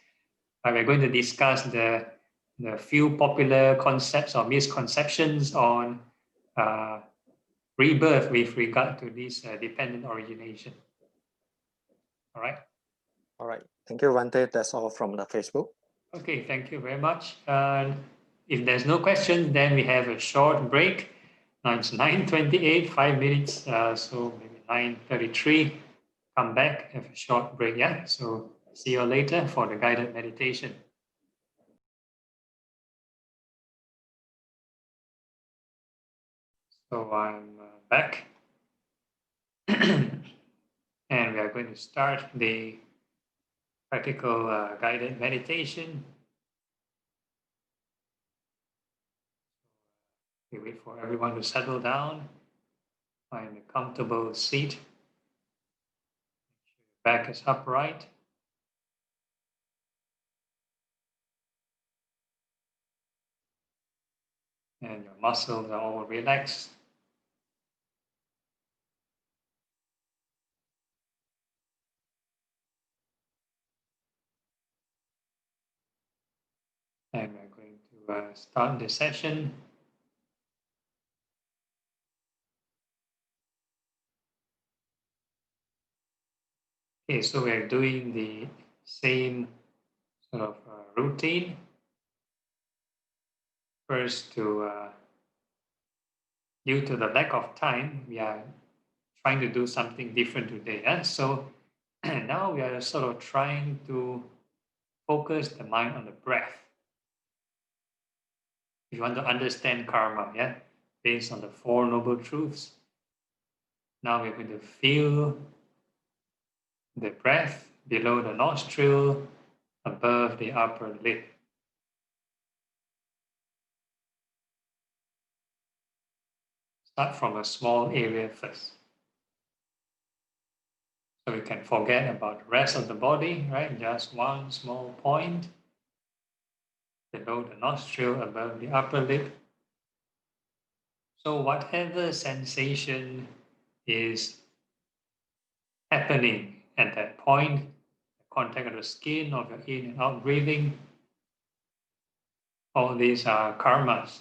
We're going to discuss the few popular concepts or misconceptions on rebirth with regard to this dependent origination. All right. All right. Thank you, Vante. That's all from the Facebook. Okay, thank you very much. If there's no question, then we have a short break. Now it's 9:28, 5 minutes, so maybe 9:33. Come back, have a short break, yeah? So see you later for the guided meditation. So I'm back. And we are going to start the practical guided meditation. We wait for everyone to settle down, find a comfortable seat. Back is upright. And your muscles are all relaxed. And we're going to start the session. Okay, so we're doing the same sort of routine. First, due to the lack of time, we are trying to do something different today. Yeah? So now we are sort of trying to focus the mind on the breath. If you want to understand karma, yeah, based on the Four Noble Truths, now we're going to feel the breath below the nostril, above the upper lip. Start from a small area first. So we can forget about the rest of the body, right? Just one small point below the nostril, above the upper lip. So whatever sensation is happening at that point, the contact of the skin of your in and out breathing, all these are karmas.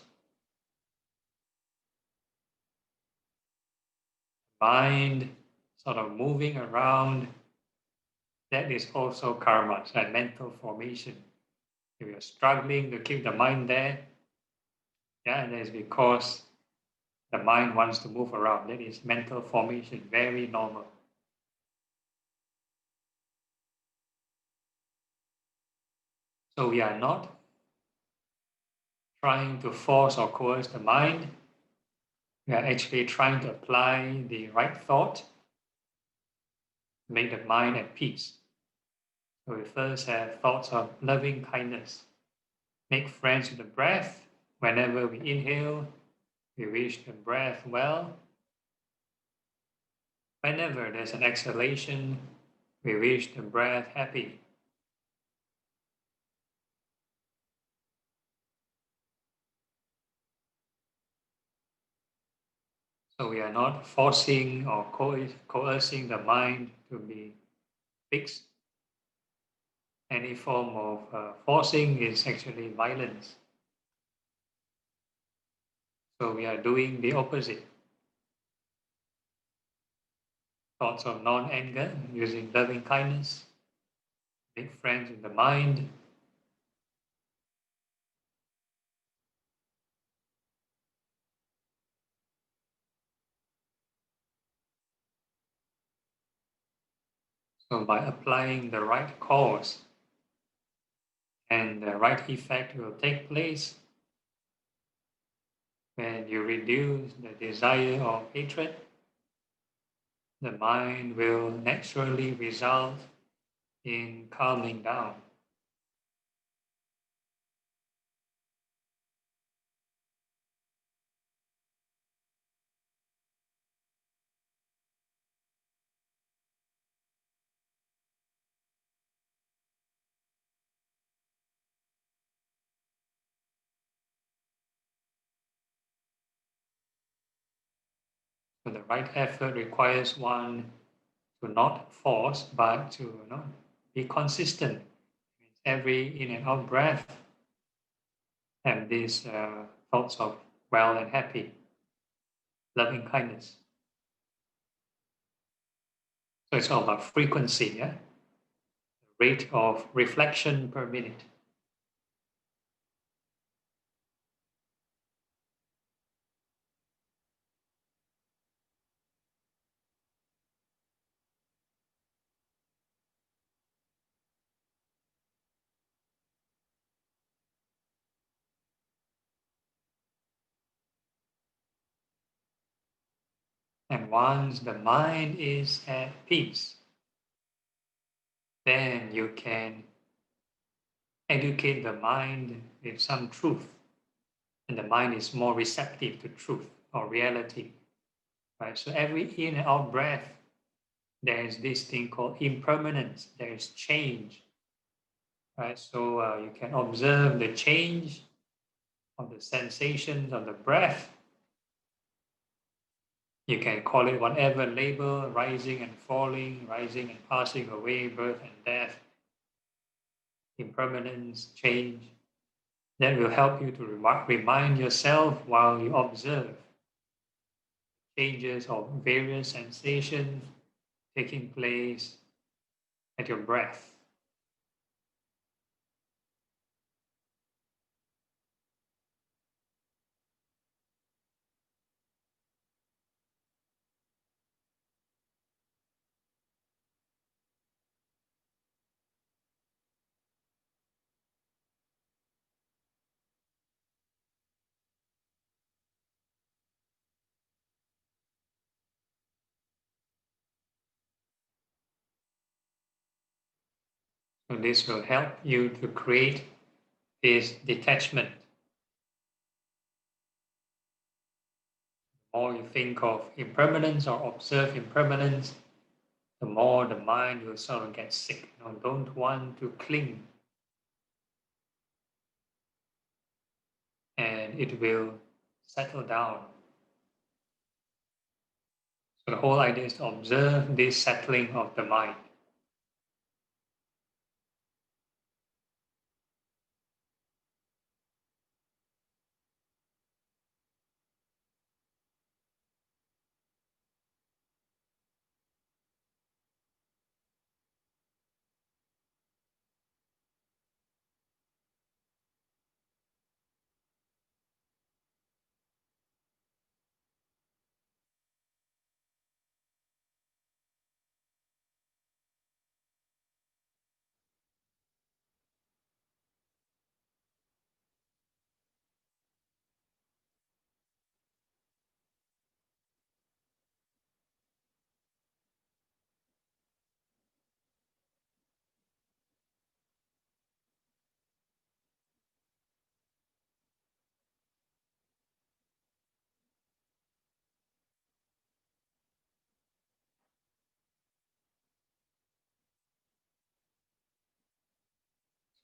Mind sort of moving around, that is also karmas, right? Mental formation. If you're struggling to keep the mind there, yeah, that is because the mind wants to move around. That is mental formation, very normal. So we are not trying to force or coerce the mind. We are actually trying to apply the right thought, make the mind at peace. So we first have thoughts of loving kindness. Make friends with the breath. Whenever we inhale, we wish the breath well. Whenever there's an exhalation, we wish the breath happy. So we are not forcing or coercing the mind to be fixed. Any form of forcing is actually violence. So we are doing the opposite. Thoughts of non-anger, using loving kindness, make friends with the mind. So by applying the right cause and the right effect will take place when you reduce the desire of hatred, the mind will naturally result in calming down. So the right effort requires one to not force, but to be consistent. Every in and out breath have these thoughts of well and happy, loving kindness. So it's all about frequency, yeah? Rate of reflection per minute. And once the mind is at peace, then you can educate the mind with some truth. And the mind is more receptive to truth or reality. Right? So every in and out breath, there is this thing called impermanence. There is change. Right? So you can observe the change of the sensations of the breath. You can call it whatever label, rising and falling, rising and passing away, birth and death, impermanence, change. That will help you to remind yourself while you observe changes of various sensations taking place at your breath. So this will help you to create this detachment. The more you think of impermanence or observe impermanence, the more the mind will sort of get sick. Don't want to cling. And it will settle down. So the whole idea is to observe this settling of the mind.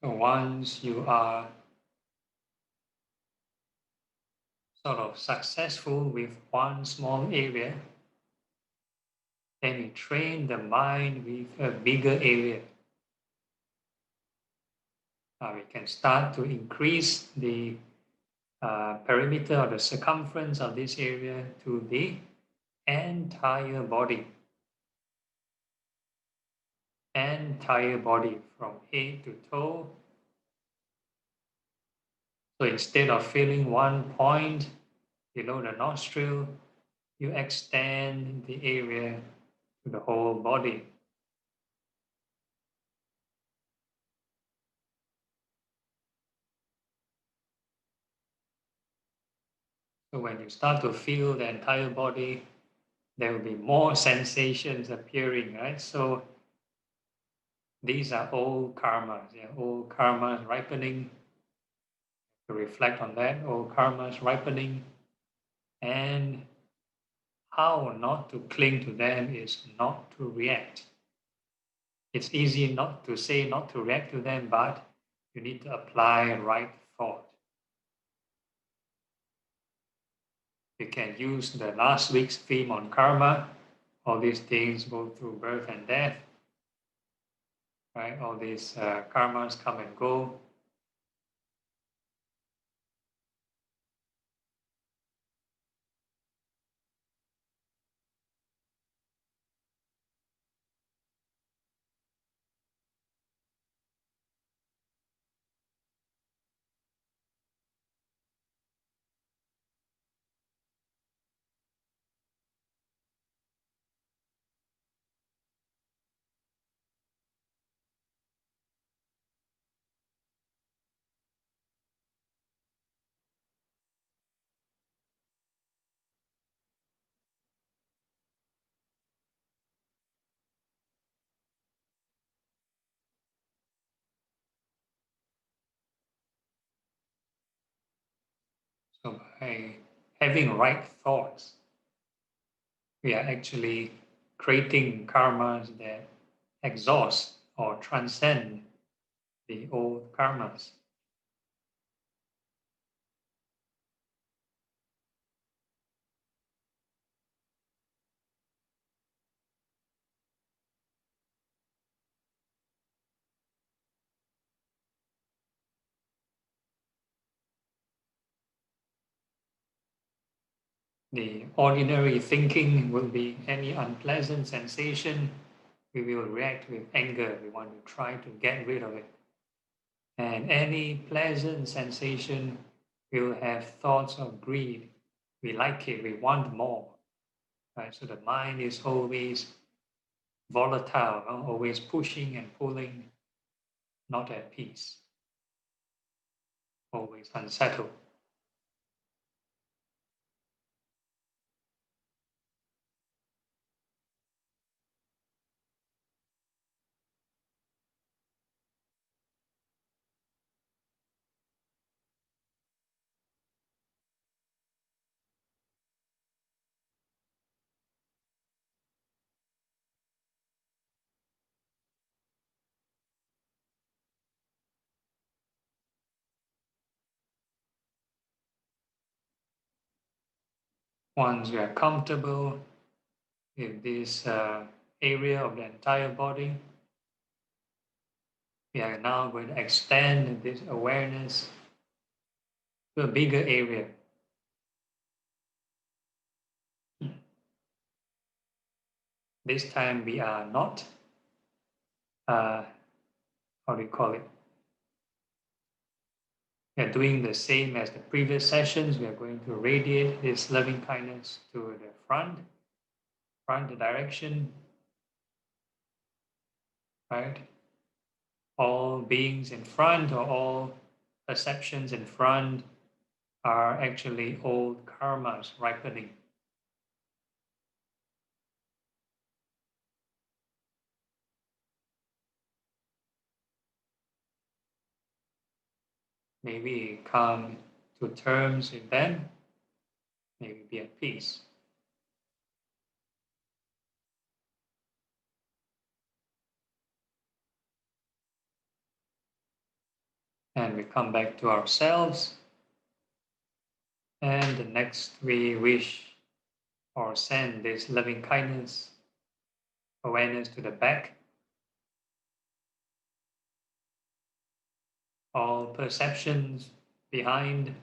So once you are sort of successful with one small area, then you train the mind with a bigger area. We can start to increase the perimeter or the circumference of this area to the entire body. Entire body from head to toe. So instead of feeling one point below the nostril, you extend the area to the whole body. So when you start to feel the entire body, there will be more sensations appearing, right? So these are old karmas, old karmas ripening. To reflect on that, old karmas ripening, and how not to cling to them is not to react. It's easy not to say not to react to them, but you need to apply right thought. We can use the last week's theme on karma. All these things go through birth and death, right? All these karmas come and go. So by having right thoughts, we are actually creating karmas that exhaust or transcend the old karmas. The ordinary thinking will be any unpleasant sensation. We will react with anger. We want to try to get rid of it. And any pleasant sensation will have thoughts of greed. We like it, we want more. Right? So the mind is always volatile, always pushing and pulling, not at peace, always unsettled. Once we are comfortable with this area of the entire body, we are now going to extend this awareness to a bigger area. This time we are not, how do you call it? We are doing the same as the previous sessions. We are going to radiate this loving kindness to the front direction, right? All beings in front or all perceptions in front are actually old karmas ripening. Maybe come to terms with them, maybe be at peace. And we come back to ourselves. And the next we wish or send this loving kindness, awareness to the back. All perceptions behind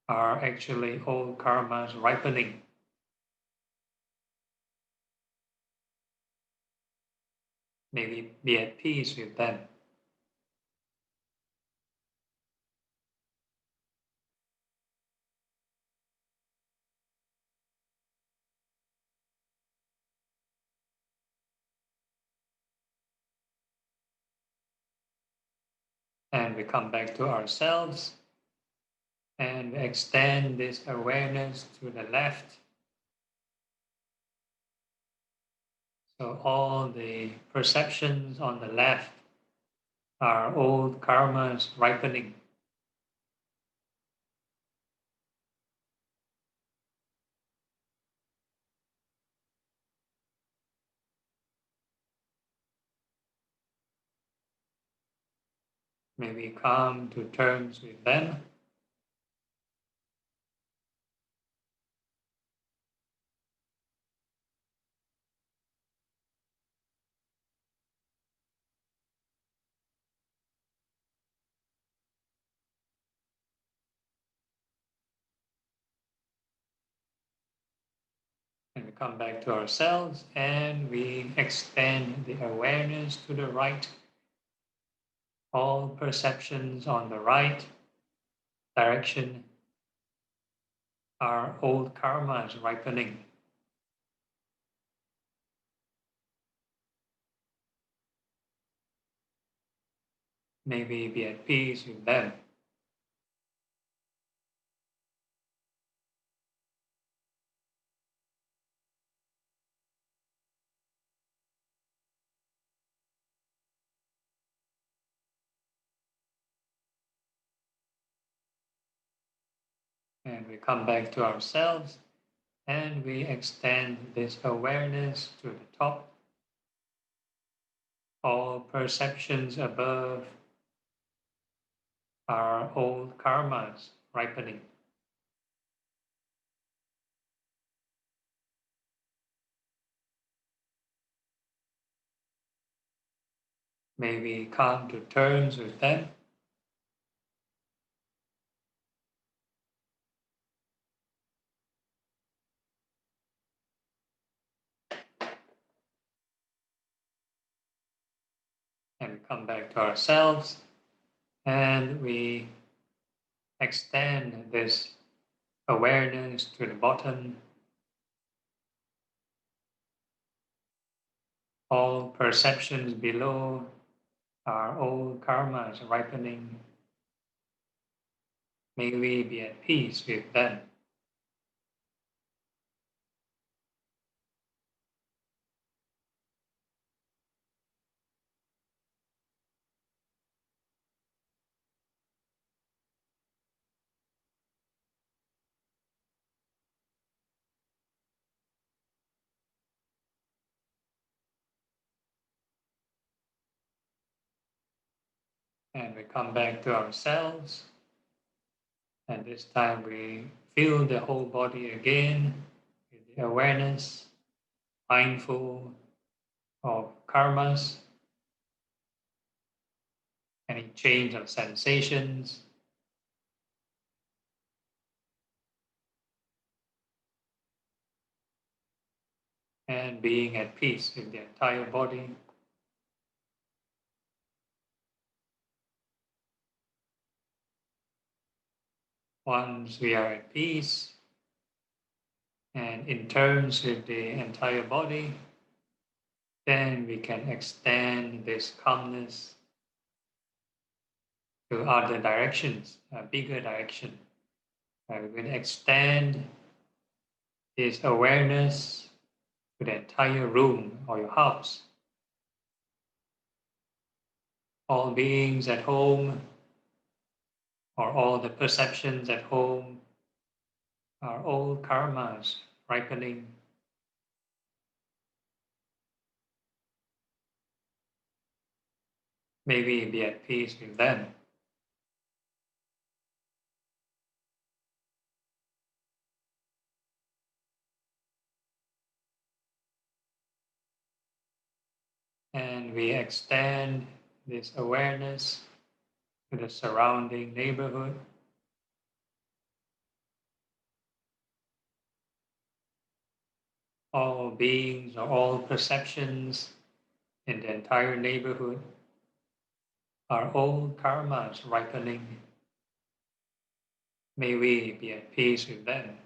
are actually old karmas ripening. Maybe be at peace with them. And we come back to ourselves and we extend this awareness to the left. So all the perceptions on the left are old karmas ripening. May we come to terms with them And we come back to ourselves and we extend the awareness to the right. All perceptions on the right direction are old karmas ripening. Maybe be at peace with them. And we come back to ourselves and we extend this awareness to the top. All perceptions above are old karmas ripening. May we come to terms with them. And we come back to ourselves and we extend this awareness to the bottom. All perceptions below are old karmas ripening. May we be at peace with them. And we come back to ourselves. And this time we feel the whole body again with the awareness, mindful of karmas, any change of sensations. And being at peace with the entire body. Once we are at peace and in terms with the entire body, then we can extend this calmness to other directions, a bigger direction. We will extend this awareness to the entire room or your house. All beings at home or all the perceptions at home are all karmas ripening. May we be at peace with them. And we extend this awareness to the surrounding neighborhood. All beings or all perceptions in the entire neighborhood are all karmas ripening. May we be at peace with them.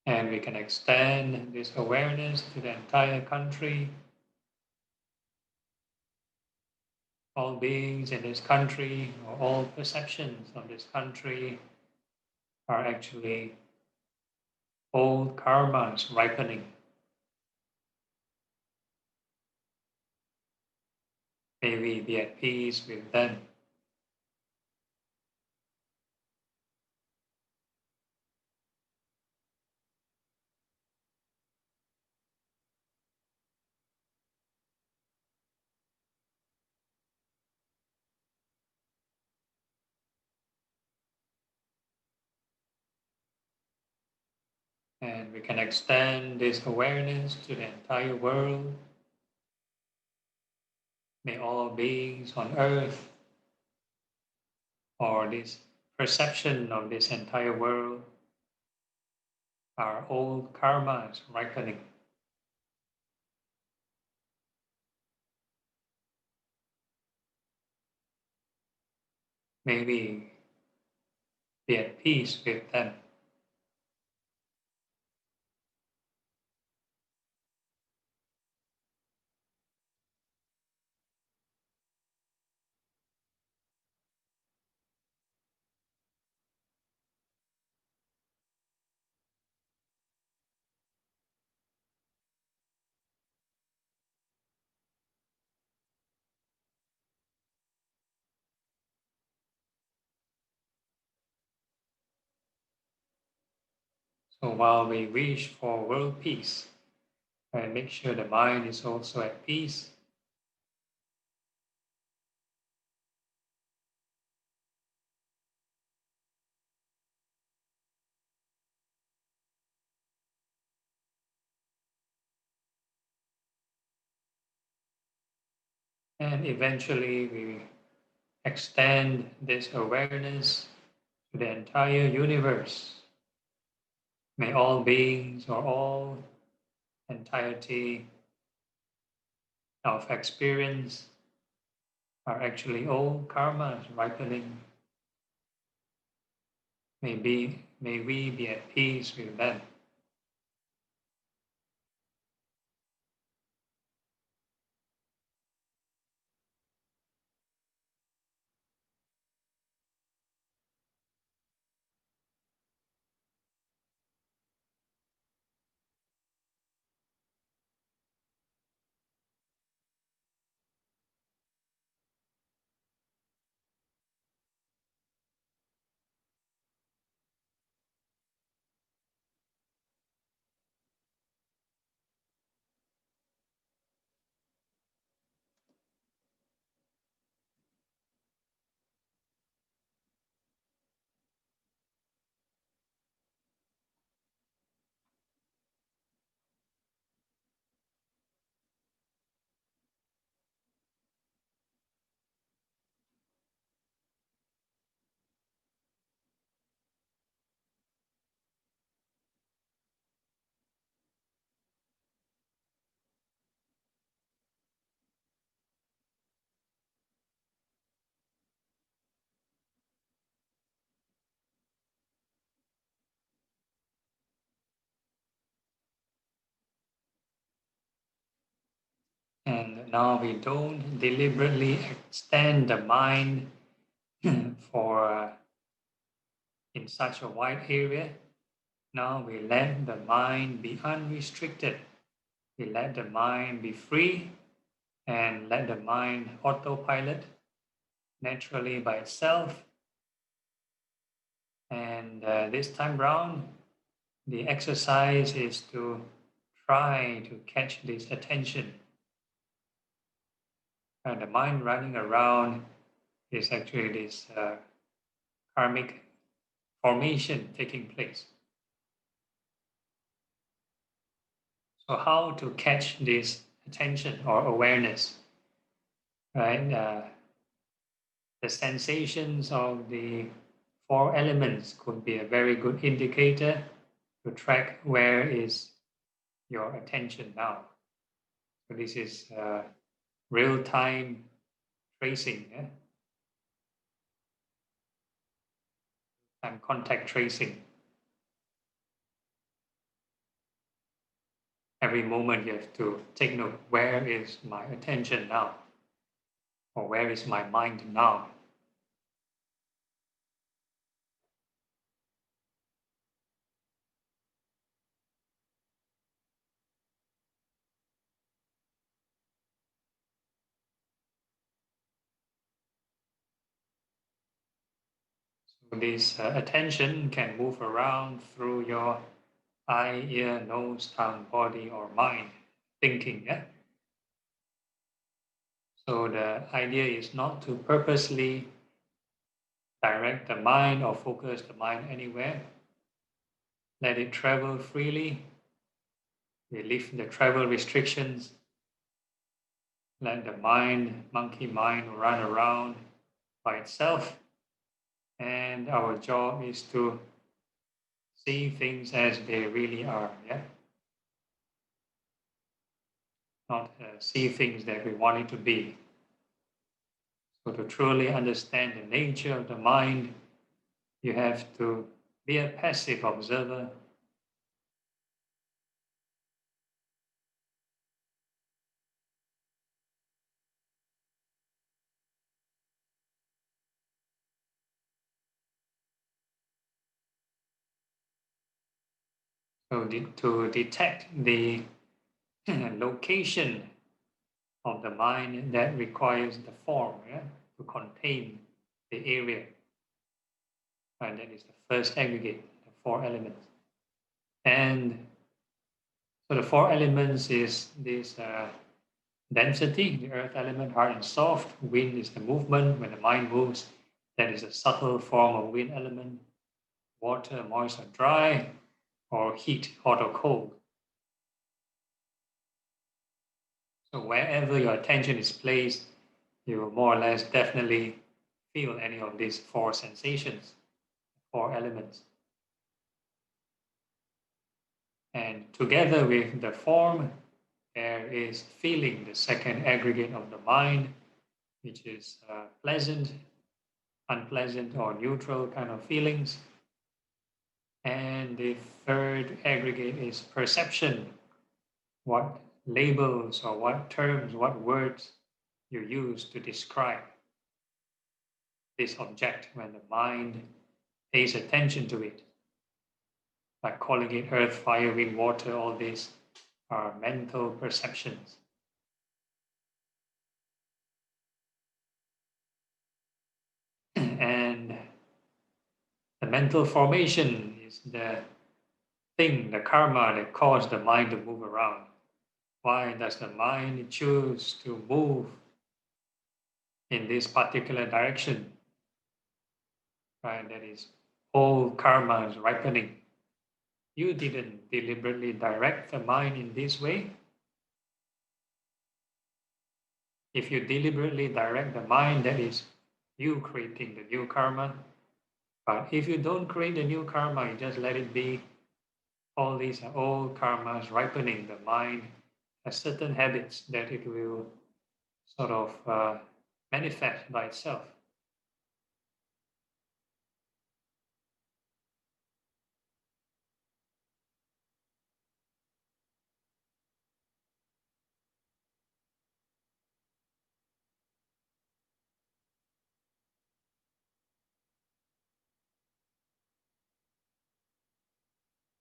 And we can extend this awareness to the entire country. All beings in this country or all perceptions of this country are actually old karmas ripening. May we be at peace with them. And we can extend this awareness to the entire world. May all beings on earth, or this perception of this entire world, are old karmas ripening. May we be at peace with them. So while we wish for world peace, and make sure the mind is also at peace. And eventually we extend this awareness to the entire universe. May all beings or all entirety of experience are actually all karmas ripening. May we be at peace with them. And now we don't deliberately extend the mind for in such a wide area. Now we let the mind be unrestricted. We let the mind be free and let the mind autopilot naturally by itself. And this time round, the exercise is to try to catch this attention. And the mind running around is actually this karmic formation taking place. So how to catch this attention or awareness, right? The sensations of the four elements could be a very good indicator to track where is your attention now. So this is real-time tracing, and contact tracing. Every moment you have to take note, where is my attention now? Or where is my mind now? So this attention can move around through your eye, ear, nose, tongue, body, or mind, thinking. Yeah. So the idea is not to purposely direct the mind or focus the mind anywhere, let it travel freely. We lift the travel restrictions. Let the mind, monkey mind, run around by itself. And our job is to see things as they really are, yeah? Not see things that we want it to be. So to truly understand the nature of the mind, you have to be a passive observer. So to detect the location of the mind that requires the form, yeah, to contain the area. And that is the first aggregate, the 4 elements. And so the 4 elements is this density, the earth element, hard and soft. Wind is the movement. When the mind moves, that is a subtle form of wind element. Water, moist or dry, or heat, hot or cold. So wherever your attention is placed, you will more or less definitely feel any of these 4 sensations, 4 elements. And together with the form, there is feeling, the second aggregate of the mind, which is pleasant, unpleasant, or neutral kind of feelings. And the third aggregate is perception, what labels or what terms, what words you use to describe this object when the mind pays attention to it. Like calling it earth, fire, wind, water, all these are mental perceptions. And the mental formation is the thing, the karma that caused the mind to move around. Why does the mind choose to move in this particular direction? Right, that is all karma is ripening. You didn't deliberately direct the mind in this way. If you deliberately direct the mind, that is you creating the new karma. But if you don't create the new karma, you just let it be. All these are old karmas ripening. The mind has certain habits that it will sort of manifest by itself.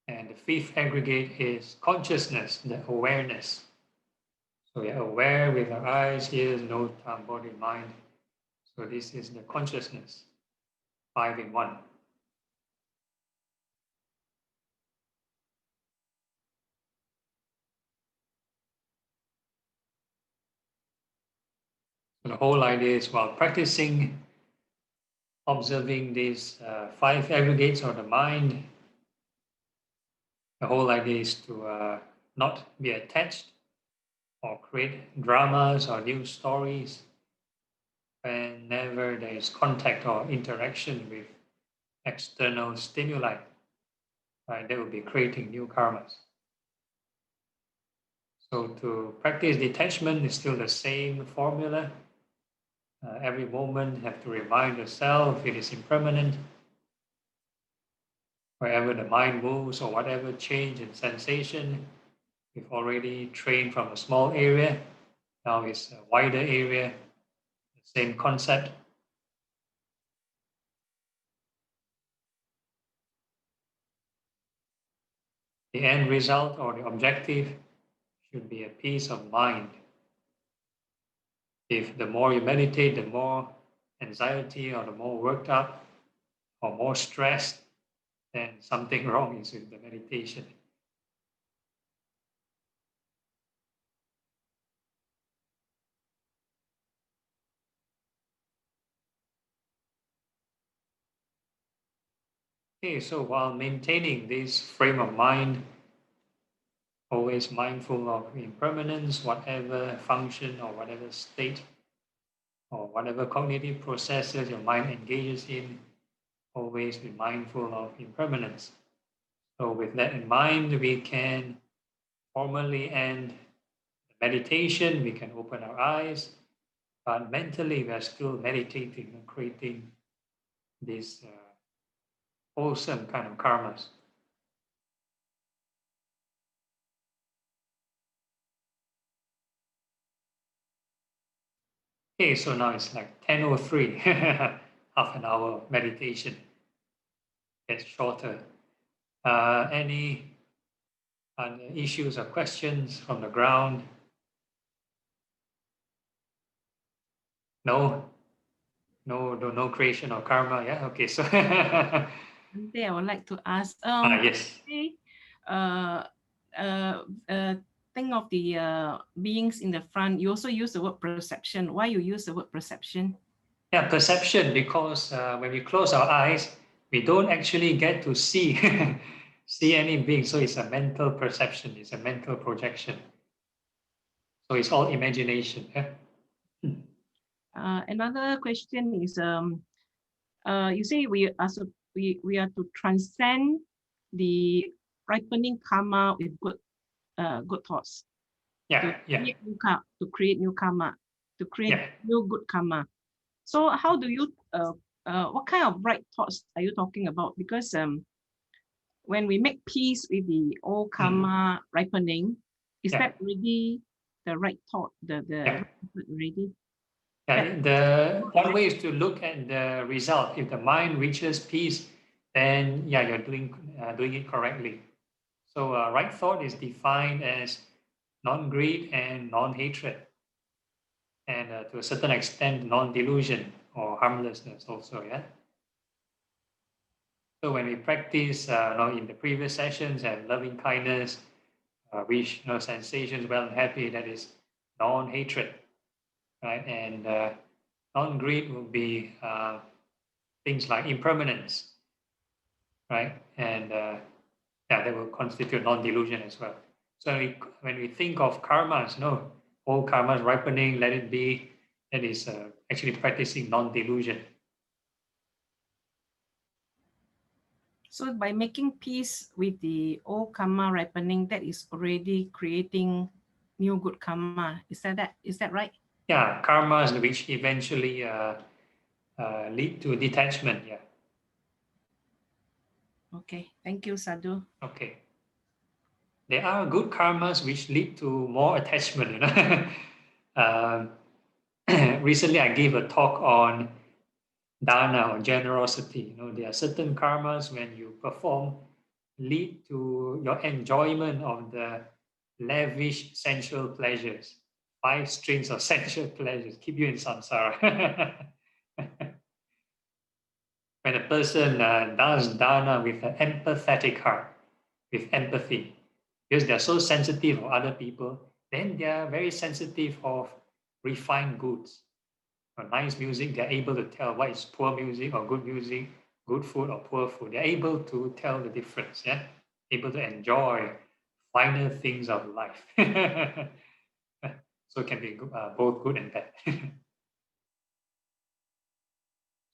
And the fifth aggregate is consciousness, the awareness. So we are aware with our eyes, ears, nose, tongue, body, mind. So this is the consciousness, 5 in 1. So the whole idea is while practicing, observing these 5 aggregates of the mind, the whole idea is to not be attached or create dramas or new stories whenever there is contact or interaction with external stimuli. Right, they will be creating new karmas. So to practice detachment is still the same formula. Every moment have to remind yourself it is impermanent. Wherever the mind moves or whatever change in sensation, we've already trained from a small area. Now it's a wider area, the same concept. The end result or the objective should be a peace of mind. If the more you meditate, the more anxiety or the more worked up or more stressed, then something wrong is with the meditation. Okay, so while maintaining this frame of mind, always mindful of impermanence, whatever function or whatever state or whatever cognitive processes your mind engages in, always be mindful of impermanence. So with that in mind, we can formally end the meditation, we can open our eyes, but mentally we are still meditating and creating these wholesome kind of karmas. Okay, so now it's like 10:03, half an hour meditation. Gets shorter. Any issues or questions from the ground? No creation of karma. Yeah. Okay. So Bhante, I would like to ask. yes. Okay, think of the beings in the front. You also use the word perception. Why you use the word perception? Yeah, perception, because when we close our eyes, we don't actually get to see see any being. So it's a mental perception. It's a mental projection. So it's all imagination. Yeah? Another question is, you say we are to transcend the ripening karma with good thoughts. Yeah. Yeah. To create new karma, to create Yeah. new good karma. So how do you what kind of right thoughts are you talking about? Because when we make peace with the old karma ripening, is Yeah. that really the right thought? The Yeah. already? Yeah, the one way is to look at the result. If the mind reaches peace, then yeah, you're doing it correctly. So right thought is defined as non-greed and non-hatred, and to a certain extent, non-delusion or harmlessness also. Yeah. So when we practice, in the previous sessions, and loving kindness, wish, sensations, well and happy, that is non-hatred, right? And non-greed will be things like impermanence, right? And yeah, that will constitute non-delusion as well. So when we think of karmas, no, all karmas ripening, let it be, that is actually practicing non-delusion. So by making peace with the old karma ripening, that is already creating new good karma. Is that right? Yeah, karmas which eventually lead to detachment. Yeah. Okay, thank you, Sadhu. Okay. There are good karmas which lead to more attachment. Recently, I gave a talk on dana or generosity. There are certain karmas when you perform lead to your enjoyment of the lavish sensual pleasures. 5 strings of sensual pleasures keep you in samsara. When a person does dana with an empathetic heart, with empathy, because they're so sensitive of other people, then they're very sensitive of refined goods. Nice music, they're able to tell what is poor music, good food or poor food. They're able to tell the difference, yeah? Able to enjoy finer things of life. So it can be both good and bad.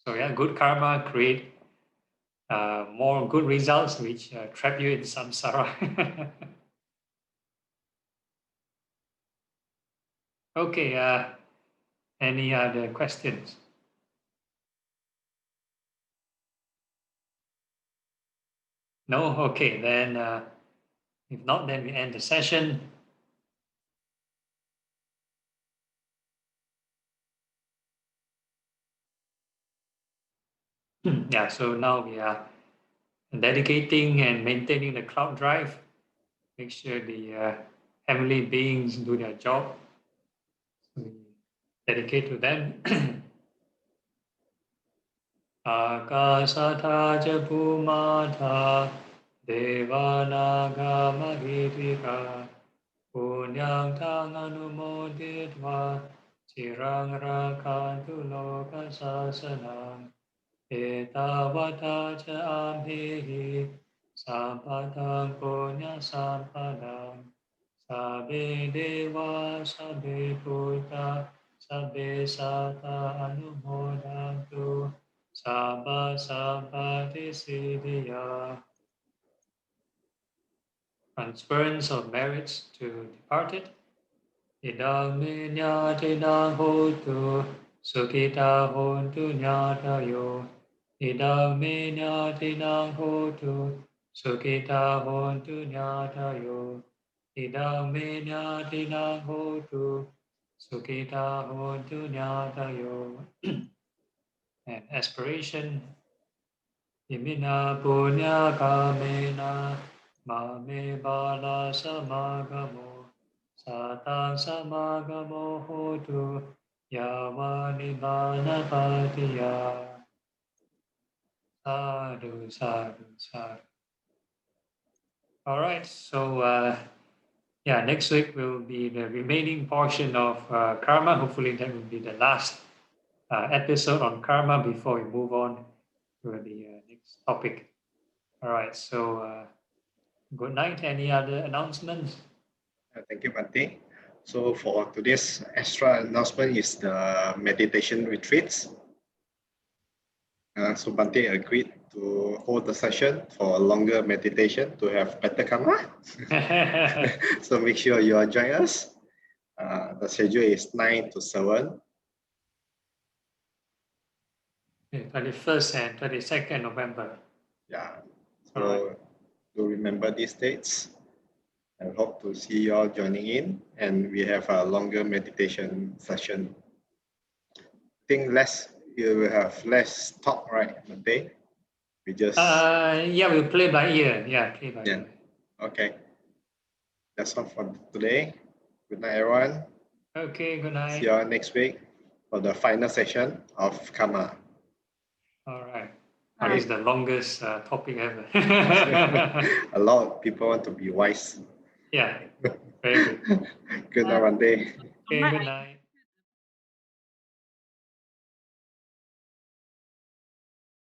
So yeah, good karma create more good results which trap you in samsara. Okay, any other questions? No? Okay, then if not, then we end the session. Yeah, so now we are dedicating and maintaining the cloud drive. Make sure the heavenly beings do their job. So we dedicate to them. Akasatha ca bhumatha devanaga mahirika punyang tang anumoditva chirang rakantu loka sasanam etavata cha amhihi sampadang punya sampadang sabbe deva sabbe buddha sabbe sata anumodantu sabba sabbati siddhya. Transference of merits to departed. Idang minyati nang hotu sukita hontu nyatayo. Idang minyati nang hotu sukita hontu nyatayo. Idang minyati nang hotu sukita hontu nyatayo. And aspiration. Imina punya kamena mame bala samagamo satang samagamo hotu yavani bana patiya. Sadhu, sadhu, sadhu. All right, so yeah, next week will be the remaining portion of karma. Hopefully that will be the last episode on karma before we move on to the next topic. All right, so good night. Any other announcements? Thank you, Bante. So for today's extra announcement is the meditation retreats. So Bante agreed to hold the session for a longer meditation to have better karma. So make sure you all join us. The schedule is 9 to 7. 21st and 22nd November. Yeah. All So to remember these dates. I hope to see you all joining in, and we have a longer meditation session. I think you will have less talk, right, Monday? We just Yeah, we'll play by ear. Yeah, play by Yeah. ear. Okay. That's all for today. Good night, everyone. Okay, good night. See you all next week for the final session of Kamma. All right. That is the longest topic ever. A lot of people want to be wise. Yeah, very good. Good night, Monday. Okay, good night.